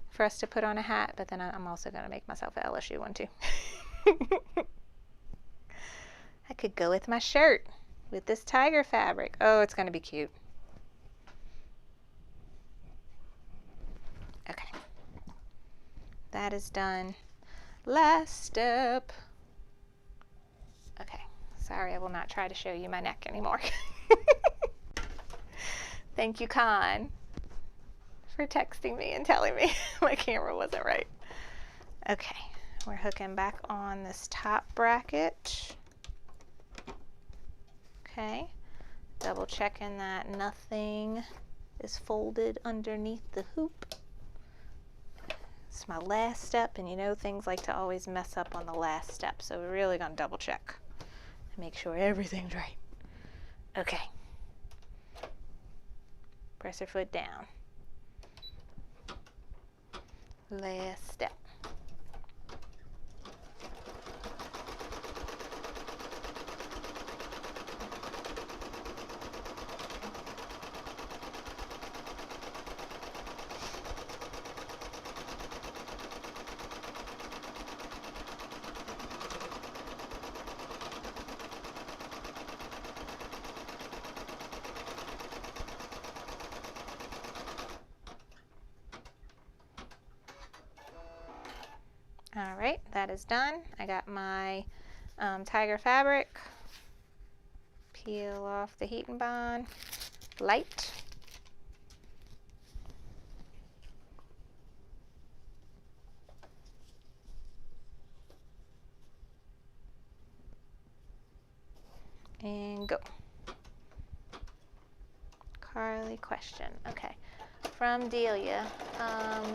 Speaker 1: for us to put on a hat, but then I'm also going to make myself an LSU one too. I could go with my shirt with this tiger fabric. Oh, it's going to be cute. Okay. That is done. Last step. Okay. Sorry, I will not try to show you my neck anymore. Thank you, Con, for texting me and telling me my camera wasn't right. Okay, we're hooking back on this top bracket. Okay, double checking that nothing is folded underneath the hoop. It's my last step, and you know things like to always mess up on the last step, so we're really gonna double check and make sure everything's right. Okay, press your foot down. Last step. All right, that is done. I got my tiger fabric. Peel off the heat and bond. Light. And go. Carly question. Okay. From Delia.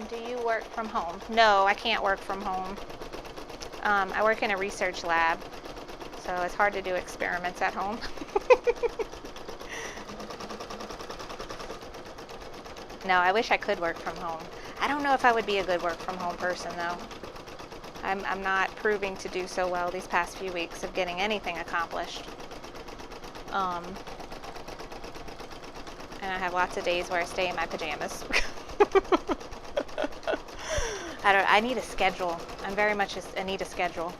Speaker 1: Do you work from home? No, I can't work from home. I work in a research lab, so it's hard to do experiments at home. No, I wish I could work from home. I don't know if I would be a good work from home person though. I'm not proving to do so well these past few weeks of getting anything accomplished. And I have lots of days where I stay in my pajamas. I need a schedule. I'm very much I need a schedule.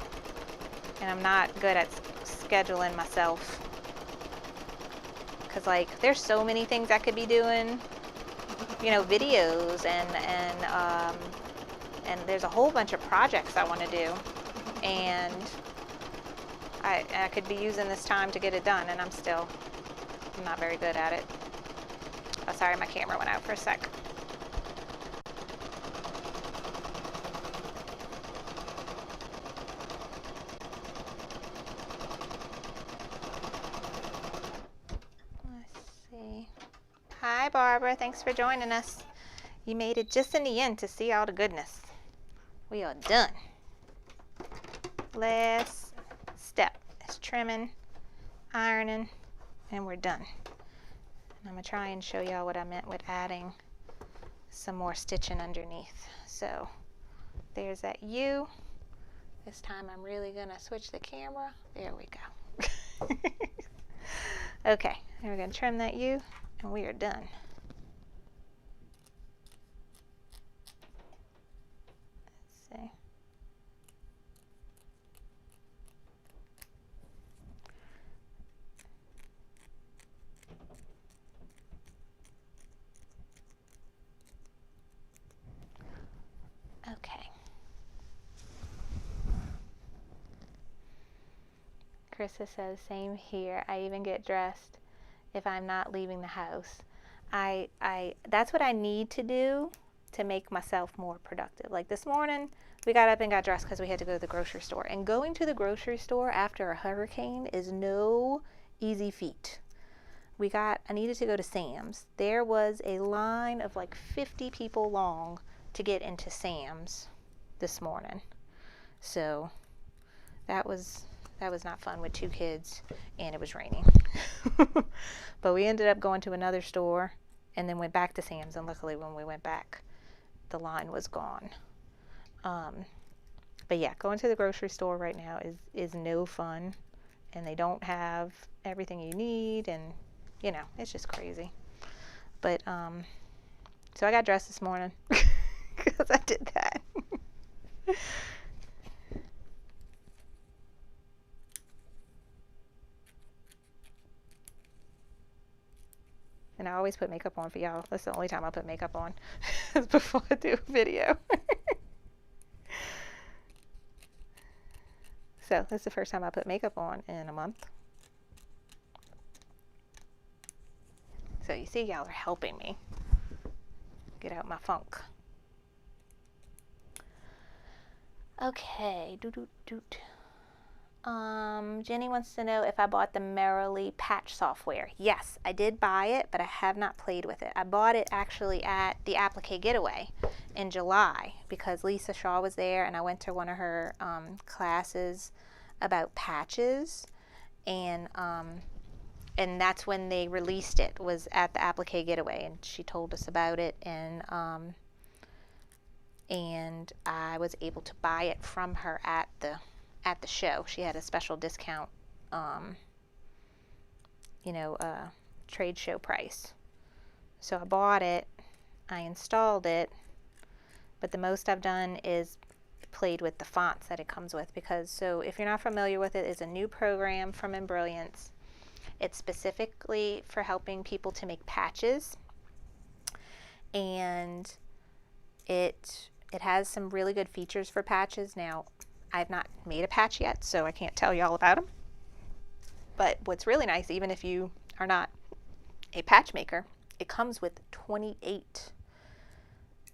Speaker 1: And I'm not good at scheduling myself. Because like, there's so many things I could be doing. You know, videos and there's a whole bunch of projects I want to do. And I could be using this time to get it done, and I'm not very good at it. Oh, sorry, my camera went out for a sec. Let's see. Hi, Barbara. Thanks for joining us. You made it just in the end to see all the goodness. We are done. Last step is trimming, ironing, and we're done. And I'm going to try and show y'all what I meant with adding some more stitching underneath. So there's that U. This time I'm really going to switch the camera. There we go. Okay, and we're going to trim that U, and we are done. Let's see. Okay. Krista says, same here. I even get dressed if I'm not leaving the house. That's what I need to do to make myself more productive. Like this morning, we got up and got dressed because we had to go to the grocery store. And going to the grocery store after a hurricane is no easy feat. I needed to go to Sam's. There was a line of like 50 people long to get into Sam's this morning. So that was not fun with 2 kids, and it was raining. But we ended up going to another store and then went back to Sam's, and luckily when we went back, the line was gone. But yeah, going to the grocery store right now is no fun, and they don't have everything you need, and you know, it's just crazy. But so I got dressed this morning because I did that. And I always put makeup on for y'all. That's the only time I put makeup on is before I do a video. So that's the first time I put makeup on in a month. So you see, y'all are helping me get out my funk. Okay. Jenny wants to know if I bought the Merrily patch software. Yes, I did buy it, but I have not played with it. I bought it actually at the Applique Getaway in July because Lisa Shaw was there, and I went to one of her classes about patches, and that's when they released it, was at the Applique Getaway, and she told us about it, and I was able to buy it from her at the show. She had a special discount, trade show price. So I bought it, I installed it, but the most I've done is played with the fonts that it comes with, because so if you're not familiar with it, it's a new program from Embroidery. It's specifically for helping people to make patches, and it It has some really good features for patches. Now, I've not made a patch yet, so I can't tell you all about them. But what's really nice, even if you are not a patch maker, it comes with 28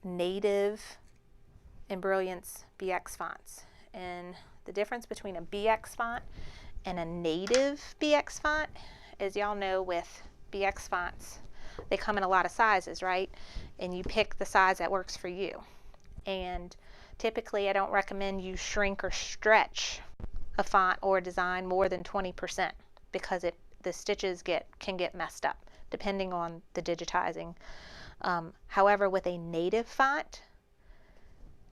Speaker 1: native Embroiance BX fonts. And the difference between a BX font and a native BX font, as y'all know, with BX fonts, they come in a lot of sizes, right? And you pick the size that works for you. And typically I don't recommend you shrink or stretch a font or a design more than 20% because the stitches can get messed up depending on the digitizing. However, with a native font,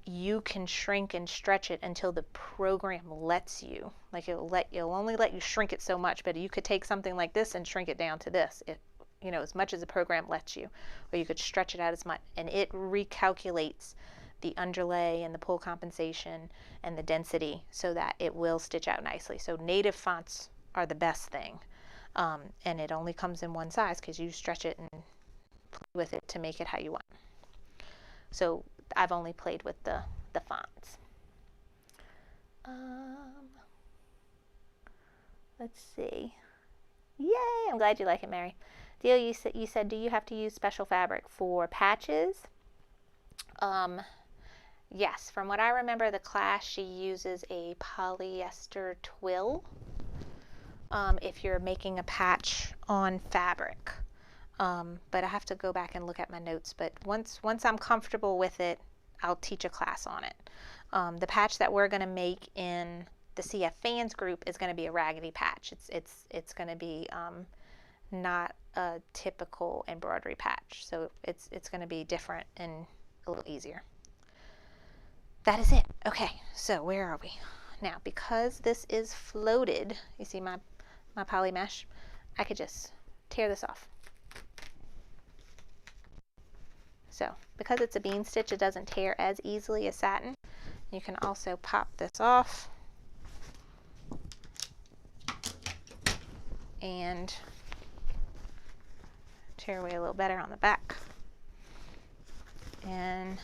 Speaker 1: you can shrink and stretch it until the program lets you. Like it'll only let you shrink it so much, but you could take something like this and shrink it down to this, as much as the program lets you, or you could stretch it out as much, and it recalculates the underlay and the pull compensation and the density so that it will stitch out nicely. So native fonts are the best thing, and it only comes in one size because you stretch it and play with it to make it how you want. So I've only played with the fonts. Let's see. Yay! I'm glad you like it, Mary. Deal, you said, do you have to use special fabric for patches? Yes, from what I remember, the class, she uses a polyester twill if you're making a patch on fabric. But I have to go back and look at my notes. But once I'm comfortable with it, I'll teach a class on it. The patch that we're going to make in the CF Fans group is going to be a raggedy patch. It's going to be not a typical embroidery patch. So it's going to be different and a little easier. That is it. Okay, so where are we? Now, because this is floated, you see my poly mesh, I could just tear this off. So, because it's a bean stitch, it doesn't tear as easily as satin. You can also pop this off and tear away a little better on the back. And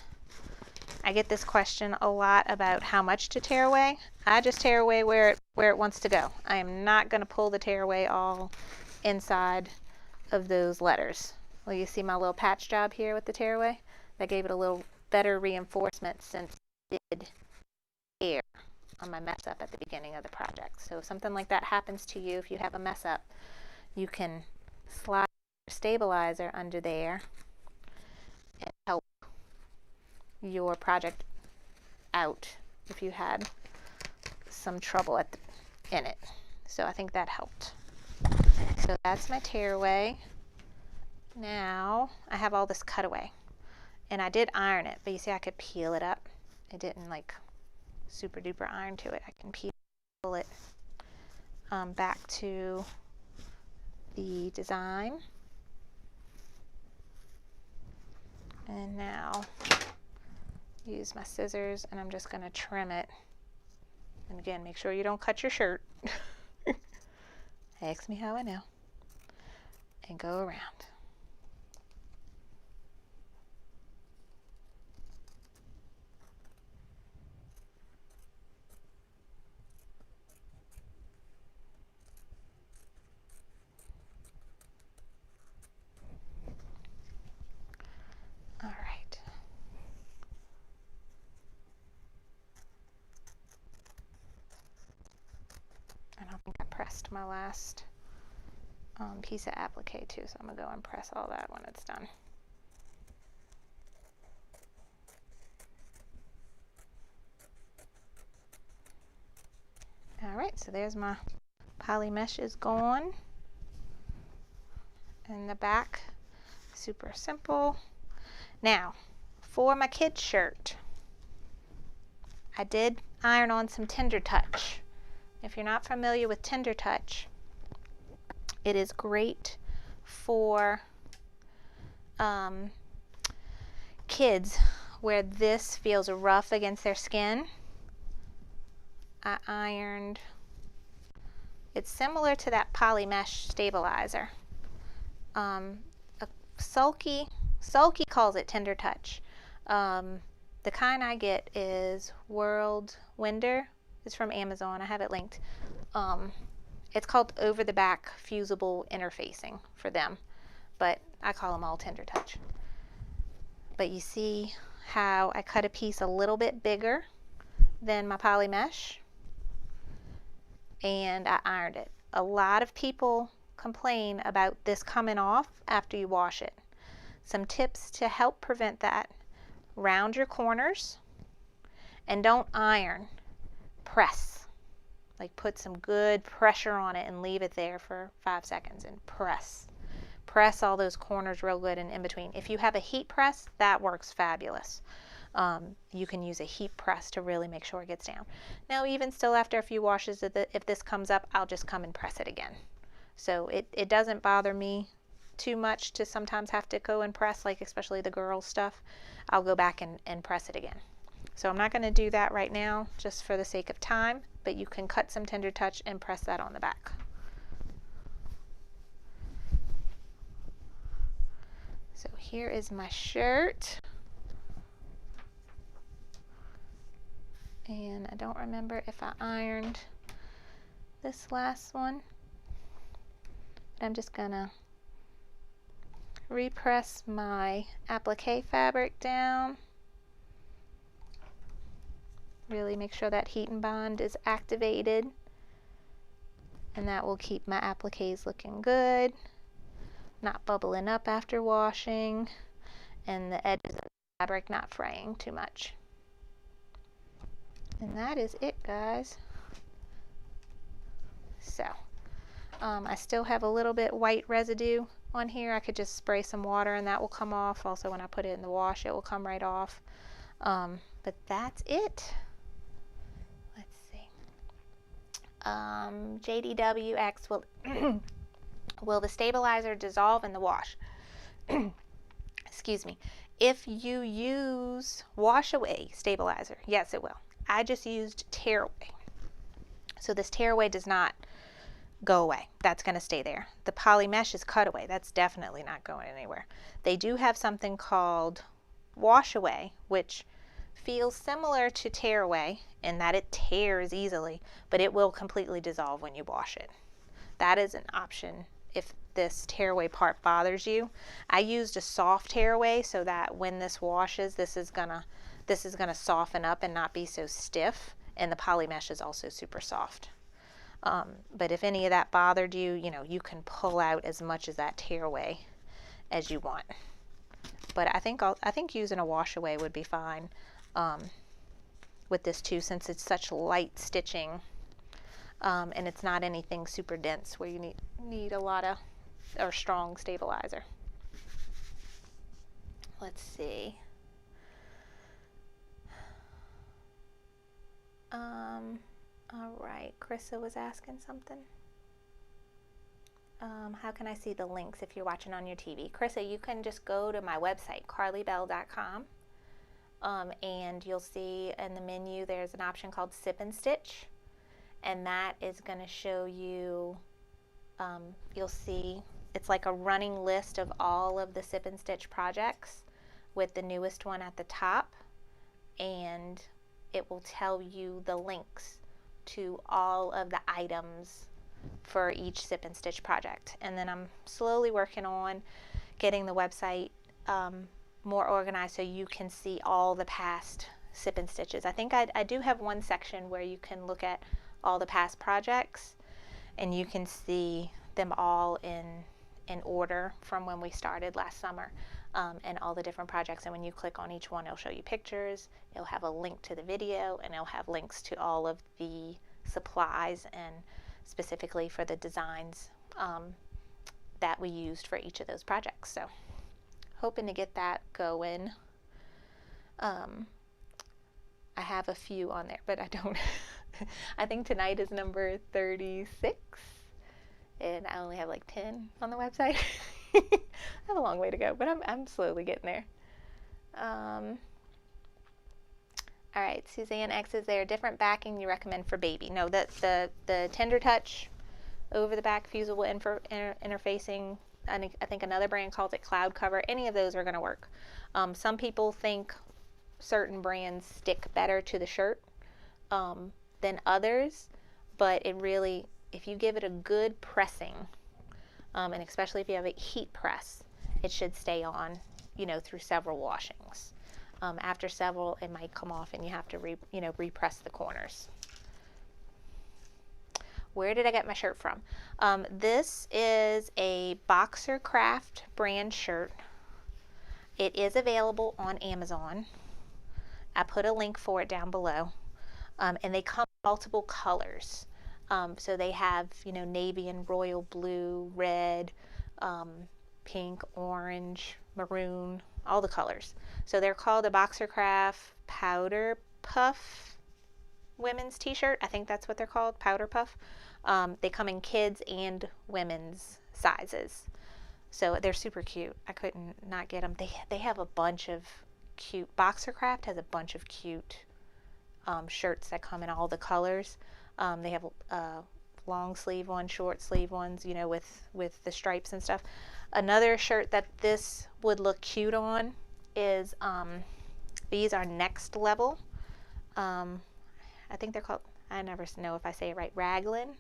Speaker 1: I get this question a lot about how much to tear away. I just tear away where it wants to go. I am not going to pull the tear away all inside of those letters. Well, you see my little patch job here with the tear away? That gave it a little better reinforcement since it did tear on my mess up at the beginning of the project. So if something like that happens to you, if you have a mess up, you can slide your stabilizer under there and help your project out if you had some trouble in it. So I think that helped. So that's my tearaway. Now I have all this cutaway, and I did iron it, but you see I could peel it up. It didn't like super duper iron to it. I can peel it back to the design. And now use my scissors, and I'm just going to trim it. And again, make sure you don't cut your shirt. Ask me how I know. And go around. All right. I don't think I pressed my last piece of applique too, so I'm going to go and press all that when it's done. All right, so there's my poly mesh is gone. And the back, super simple. Now, for my kid's shirt, I did iron on some Tender Touch. If you're not familiar with Tender Touch, it is great for kids where this feels rough against their skin. I ironed, it's similar to that poly mesh stabilizer. Sulky calls it Tender Touch. The kind I get is World Winder. It's from Amazon. I have it linked. It's called over the back fusible interfacing for them, but I call them all Tender Touch. But you see how I cut a piece a little bit bigger than my poly mesh, and I ironed it. A lot of people complain about this coming off after you wash it. Some tips to help prevent that: round your corners and don't iron, press. Like put some good pressure on it and leave it there for 5 seconds and press. Press all those corners real good and in between. If you have a heat press, that works fabulous. You can use a heat press to really make sure it gets down. Now even still after a few washes, if this comes up, I'll just come and press it again. So it doesn't bother me too much to sometimes have to go and press, like especially the girls stuff. I'll go back and press it again. So I'm not going to do that right now just for the sake of time, but you can cut some Tender Touch and press that on the back. So here is my shirt. And I don't remember if I ironed this last one. But I'm just gonna repress my applique fabric down. Really make sure that heat and bond is activated, and that will keep my appliques looking good, not bubbling up after washing, and the edges of the fabric not fraying too much. And that is it, guys. So I still have a little bit white residue on here. I could just spray some water and that will come off. Also, when I put it in the wash, it will come right off. But that's it. Let's see. JDW asks, will the stabilizer dissolve in the wash? Excuse me. If you use wash away stabilizer, yes, it will. I just used tearaway. So this tearaway does not go away. That's going to stay there. The poly mesh is cut away. That's definitely not going anywhere. They do have something called wash away, which feels similar to tearaway in that it tears easily, but it will completely dissolve when you wash it. That is an option if this tearaway part bothers you. I used a soft tearaway so that when this washes, this is gonna soften up and not be so stiff, and the poly mesh is also super soft. But if any of that bothered you, you can pull out as much of that tearaway as you want. But I think using a wash away would be fine with this too, since it's such light stitching, and it's not anything super dense where you need a lot of or strong stabilizer. Let's see. All right, Carissa was asking something. How can I see the links if you're watching on your TV? Carissa, you can just go to my website, carlybell.com, and you'll see in the menu there's an option called Sip and Stitch, and that is going to show you, you'll see it's like a running list of all of the Sip and Stitch projects with the newest one at the top, and it will tell you the links to all of the items for each Sip and Stitch project. And then I'm slowly working on getting the website more organized so you can see all the past Sip and Stitches. I think I do have one section where you can look at all the past projects and you can see them all in order from when we started last summer, and all the different projects. And when you click on each one, it'll show you pictures, it'll have a link to the video, and it'll have links to all of the supplies and specifically for the designs that we used for each of those projects. So hoping to get that going. I have a few on there, but I don't. I think tonight is number 36, and I only have like 10 on the website. I have a long way to go, but I'm slowly getting there. All right, Suzanne X, is there a different backing you recommend for baby? No, the Tender Touch over the back fusible interfacing, I think another brand calls it Cloud Cover. Any of those are going to work. Some people think certain brands stick better to the shirt than others, but it really, if you give it a good pressing, and especially if you have a heat press, it should stay on, through several washings. After several, it might come off and you have to repress the corners. Where did I get my shirt from? This is a Boxer Craft brand shirt. It is available on Amazon. I put a link for it down below. And they come in multiple colors. So they have, navy and royal blue, red, pink, orange, maroon, all the colors. So they're called a Boxer Craft Powder Puff women's t-shirt. I think that's what they're called, Powder Puff. They come in kids and women's sizes. So they're super cute. I couldn't not get them. They have a bunch of cute, Boxer Craft has a bunch of cute shirts that come in all the colors. They have long sleeve ones, short sleeve ones, with the stripes and stuff. Another shirt that this would look cute on is, these are Next Level. I think they're called, I never know if I say it right, Raglan.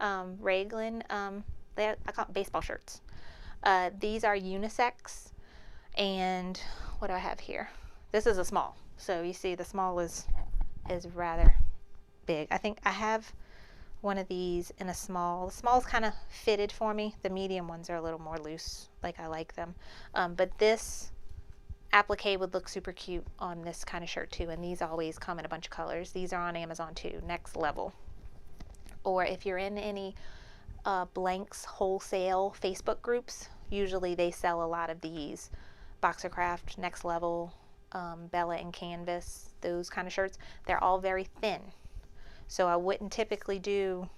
Speaker 1: Raglan, I call them baseball shirts. These are unisex, and what do I have here? This is a small, so you see the small is rather big. I think I have one of these in a small. The small's kind of fitted for me. The medium ones are a little more loose, like I like them. But this applique would look super cute on this kind of shirt too, and these always come in a bunch of colors. These are on Amazon too, Next Level. Or if you're in any Blanks wholesale Facebook groups, usually they sell a lot of these. Boxer Craft, Next Level, Bella and Canvas, those kind of shirts. They're all very thin. So I wouldn't typically do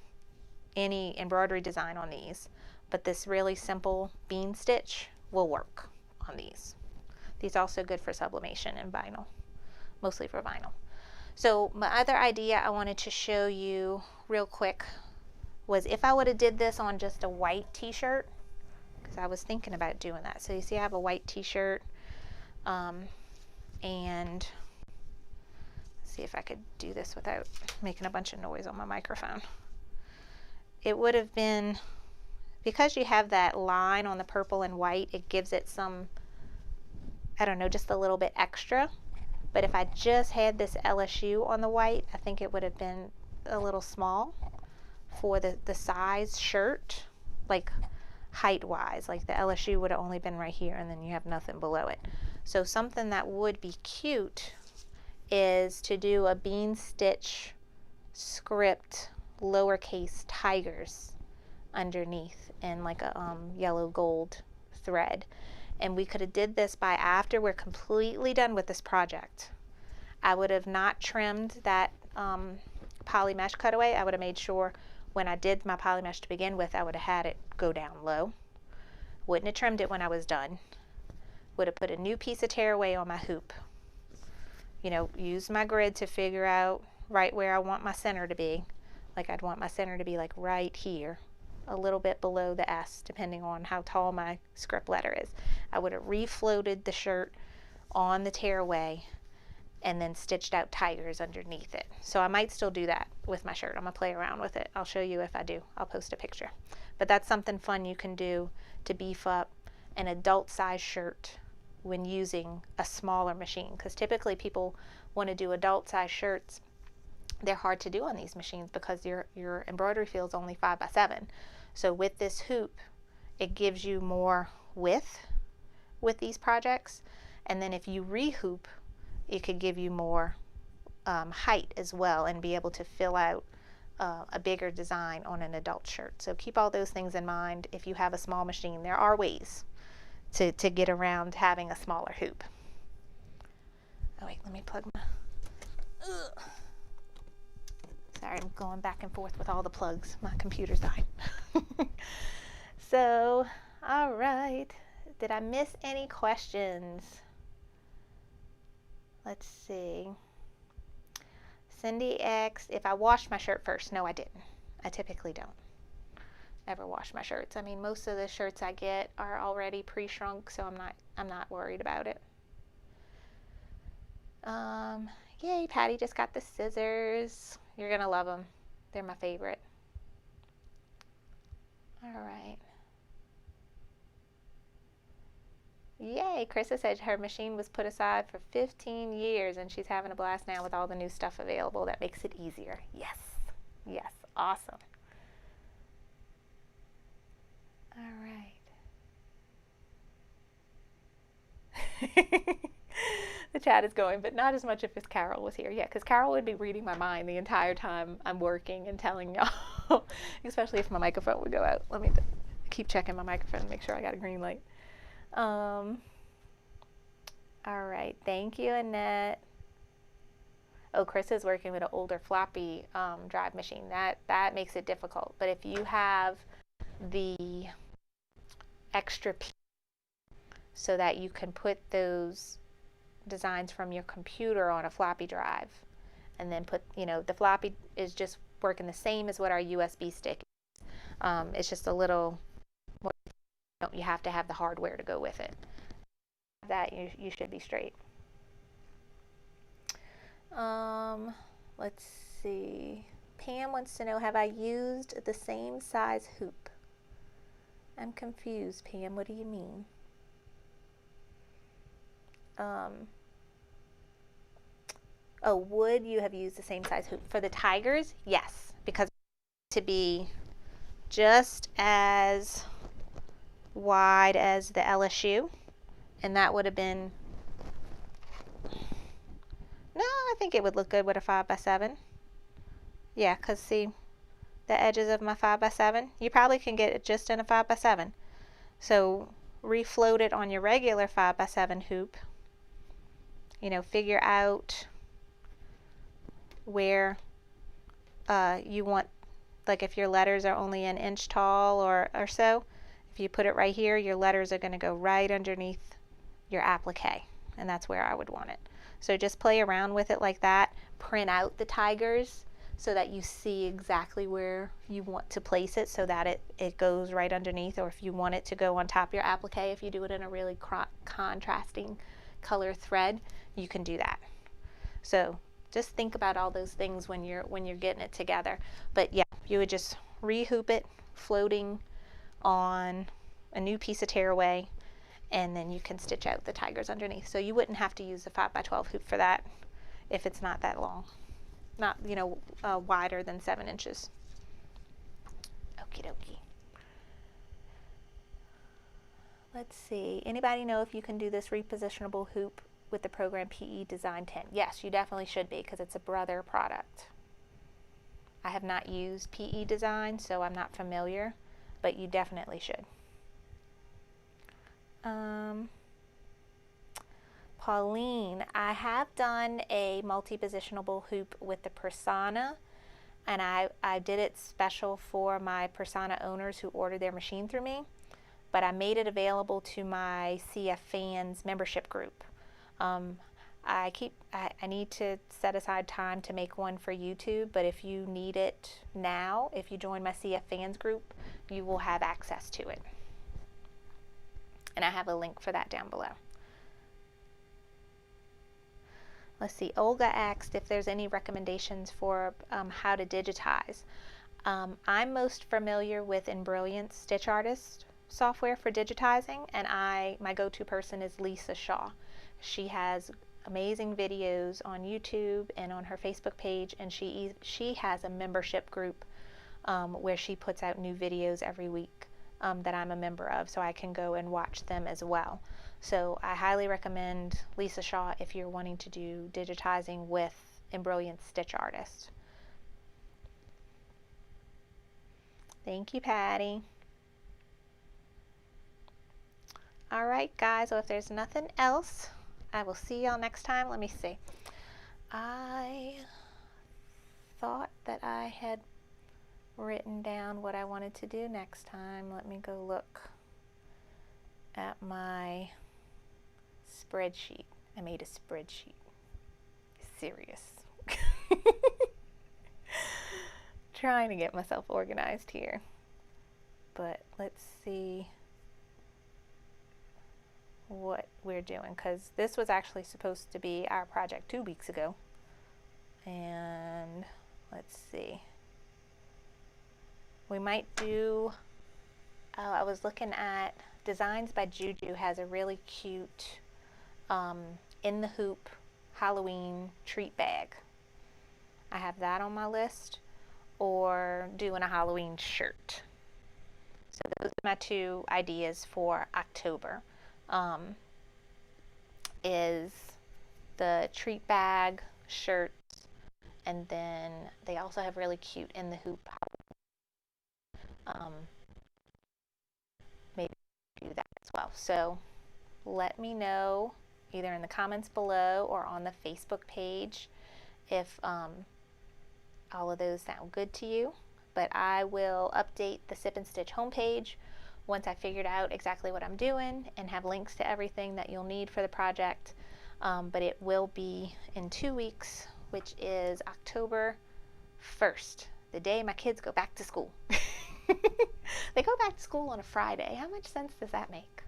Speaker 1: any embroidery design on these, but this really simple bean stitch will work on these. These are also good for sublimation and vinyl, mostly for vinyl. So my other idea I wanted to show you real quick was if I would have did this on just a white t-shirt, because I was thinking about doing that. So you see I have a white t-shirt, and see if I could do this without making a bunch of noise on my microphone. It would have been, because you have that line on the purple and white, it gives it some, I don't know, just a little bit extra. But if I just had this LSU on the white, I think it would have been a little small for the size shirt, like height wise. Like the LSU would have only been right here, and then you have nothing below it. So something that would be cute is to do a bean stitch script lowercase tigers underneath in like a yellow gold thread. And we could have did this by after we're completely done with this project. I would have not trimmed that poly mesh cutaway. I would have made sure when I did my poly mesh to begin with, I would have had it go down low. Wouldn't have trimmed it when I was done. Would have put a new piece of tearaway on my hoop. Use my grid to figure out right where I want my center to be. Like I'd want my center to be like right here, a little bit below the S, depending on how tall my script letter is. I would have refloated the shirt on the tearaway and then stitched out tigers underneath it. So I might still do that with my shirt. I'm gonna play around with it. I'll show you if I do. I'll post a picture. But that's something fun you can do to beef up an adult size shirt when using a smaller machine, because typically people want to do adult size shirts. They're hard to do on these machines because your embroidery field is only 5x7. So with this hoop, it gives you more width with these projects, and then if you re-hoop, it could give you more height as well, and be able to fill out a bigger design on an adult shirt. So keep all those things in mind if you have a small machine. There are ways to get around having a smaller hoop. Oh wait, let me plug my, sorry, I'm going back and forth with all the plugs. My computer's dying. So, all right. Did I miss any questions? Let's see. Cindy X, if I washed my shirt first. No, I didn't. I typically don't ever wash my shirts. I mean, most of the shirts I get are already pre-shrunk, so I'm not worried about it. Um, Yay, Patty just got the scissors. You're gonna love them. They're my favorite. All right. Yay, Krista said her machine was put aside for 15 years and she's having a blast now with all the new stuff available. That makes it easier. Yes, yes, awesome. All right. The chat is going, but not as much if Carol was here. Yeah, because Carol would be reading my mind the entire time I'm working and telling y'all, especially if my microphone would go out. Let me keep checking my microphone to make sure I got a green light. All right, thank you, Annette. Oh, Chris is working with an older floppy drive machine. That makes it difficult. But if you have the extra piece so that you can put those designs from your computer on a floppy drive, and then put, the floppy is just working the same as what our USB stick is. It's just a little more, you have to have the hardware to go with it. That you should be straight. Let's see. Pam wants to know, have I used the same size hoop? I'm confused, Pam. What do you mean? Oh, would you have used the same size hoop? For the tigers, yes, because to be just as wide as the LSU, and that would have been, no, I think it would look good with a 5x7. Yeah, because see, the edges of my 5x7, you probably can get it just in a 5x7. So refloat it on your regular 5x7 hoop. Figure out where you want, like if your letters are only an inch tall or so, if you put it right here, your letters are going to go right underneath your applique, and that's where I would want it. So just play around with it like that. Print out the tigers so that you see exactly where you want to place it so that it goes right underneath, or if you want it to go on top of your applique, if you do it in a really contrasting color thread, you can do that. So just think about all those things when you're getting it together. But yeah, you would just re-hoop it, floating on a new piece of tearaway, and then you can stitch out the tigers underneath. So you wouldn't have to use the 5x12 hoop for that if it's not that long, not wider than 7 inches. Okie dokie. Let's see. Anybody know if you can do this repositionable hoop with the program PE Design 10? Yes, you definitely should be, because it's a brother product. I have not used PE Design, so I'm not familiar, but you definitely should. Pauline, I have done a multi-positionable hoop with the Persona, and I did it special for my Persona owners who ordered their machine through me, but I made it available to my CF fans membership group. I need to set aside time to make one for YouTube, but if you need it now, if you join my CF fans group, you will have access to it. And I have a link for that down below. Let's see, Olga asked if there's any recommendations for how to digitize. I'm most familiar with Embroidery Stitch Artist software for digitizing, and my go-to person is Lisa Shaw. She has amazing videos on YouTube and on her Facebook page, and she has a membership group where she puts out new videos every week that I'm a member of, so I can go and watch them as well. So I highly recommend Lisa Shaw if you're wanting to do digitizing with Embroidery Stitch Artist. Thank you, Patty. All right, guys, well, if there's nothing else, I will see y'all next time. Let me see. I thought that I had written down what I wanted to do next time. Let me go look at my spreadsheet. I made a spreadsheet. Serious. Trying to get myself organized here. But let's see what we're doing, because this was actually supposed to be our project 2 weeks ago. And let's see, we might do, I was looking at Designs by Juju has a really cute in the hoop Halloween treat bag. I have that on my list, or doing a Halloween shirt. So those are my 2 ideas for October. Is the treat bag, shirt, and then they also have really cute in the hoop. Maybe do that as well. So let me know either in the comments below or on the Facebook page if all of those sound good to you. But I will update the Sip and Stitch homepage once I figured out exactly what I'm doing and have links to everything that you'll need for the project. But it will be in 2 weeks, which is October 1st, the day my kids go back to school. They go back to school on a Friday. How much sense does that make?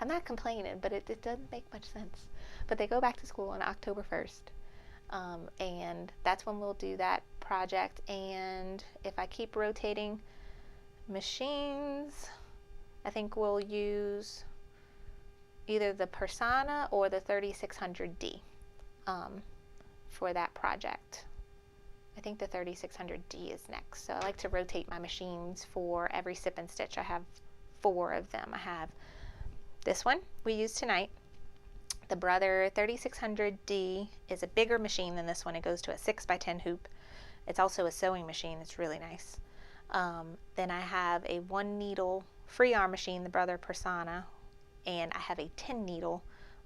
Speaker 1: I'm not complaining, but it doesn't make much sense. But they go back to school on October 1st. And that's when we'll do that project. And if I keep rotating machines, I think we'll use either the Persona or the 3600D for that project. I think the 3600D is next. So I like to rotate my machines for every Sip and Stitch. I have 4 of them. I have this one we used tonight. The Brother 3600D is a bigger machine than this one. It goes to a 6x10 hoop. It's also a sewing machine. It's really nice. Then I have a 1 needle free arm machine, the Brother Persona, and I have a 10 needle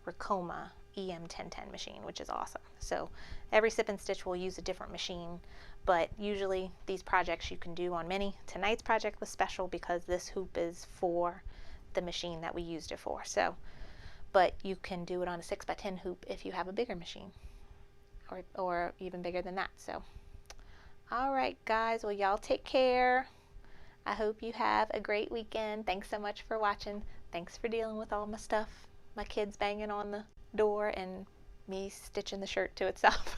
Speaker 1: Ricoma EM1010 machine, which is awesome. So every Sip and Stitch will use a different machine, but usually these projects you can do on many. Tonight's project was special because this hoop is for the machine that we used it for. So, but you can do it on a 6x10 hoop if you have a bigger machine, or even bigger than that. So, all right, guys. Well, y'all take care. I hope you have a great weekend. Thanks so much for watching. Thanks for dealing with all my stuff. My kids banging on the door and me stitching the shirt to itself.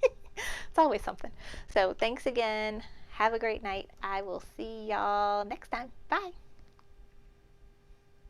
Speaker 1: It's always something. So thanks again. Have a great night. I will see y'all next time. Bye.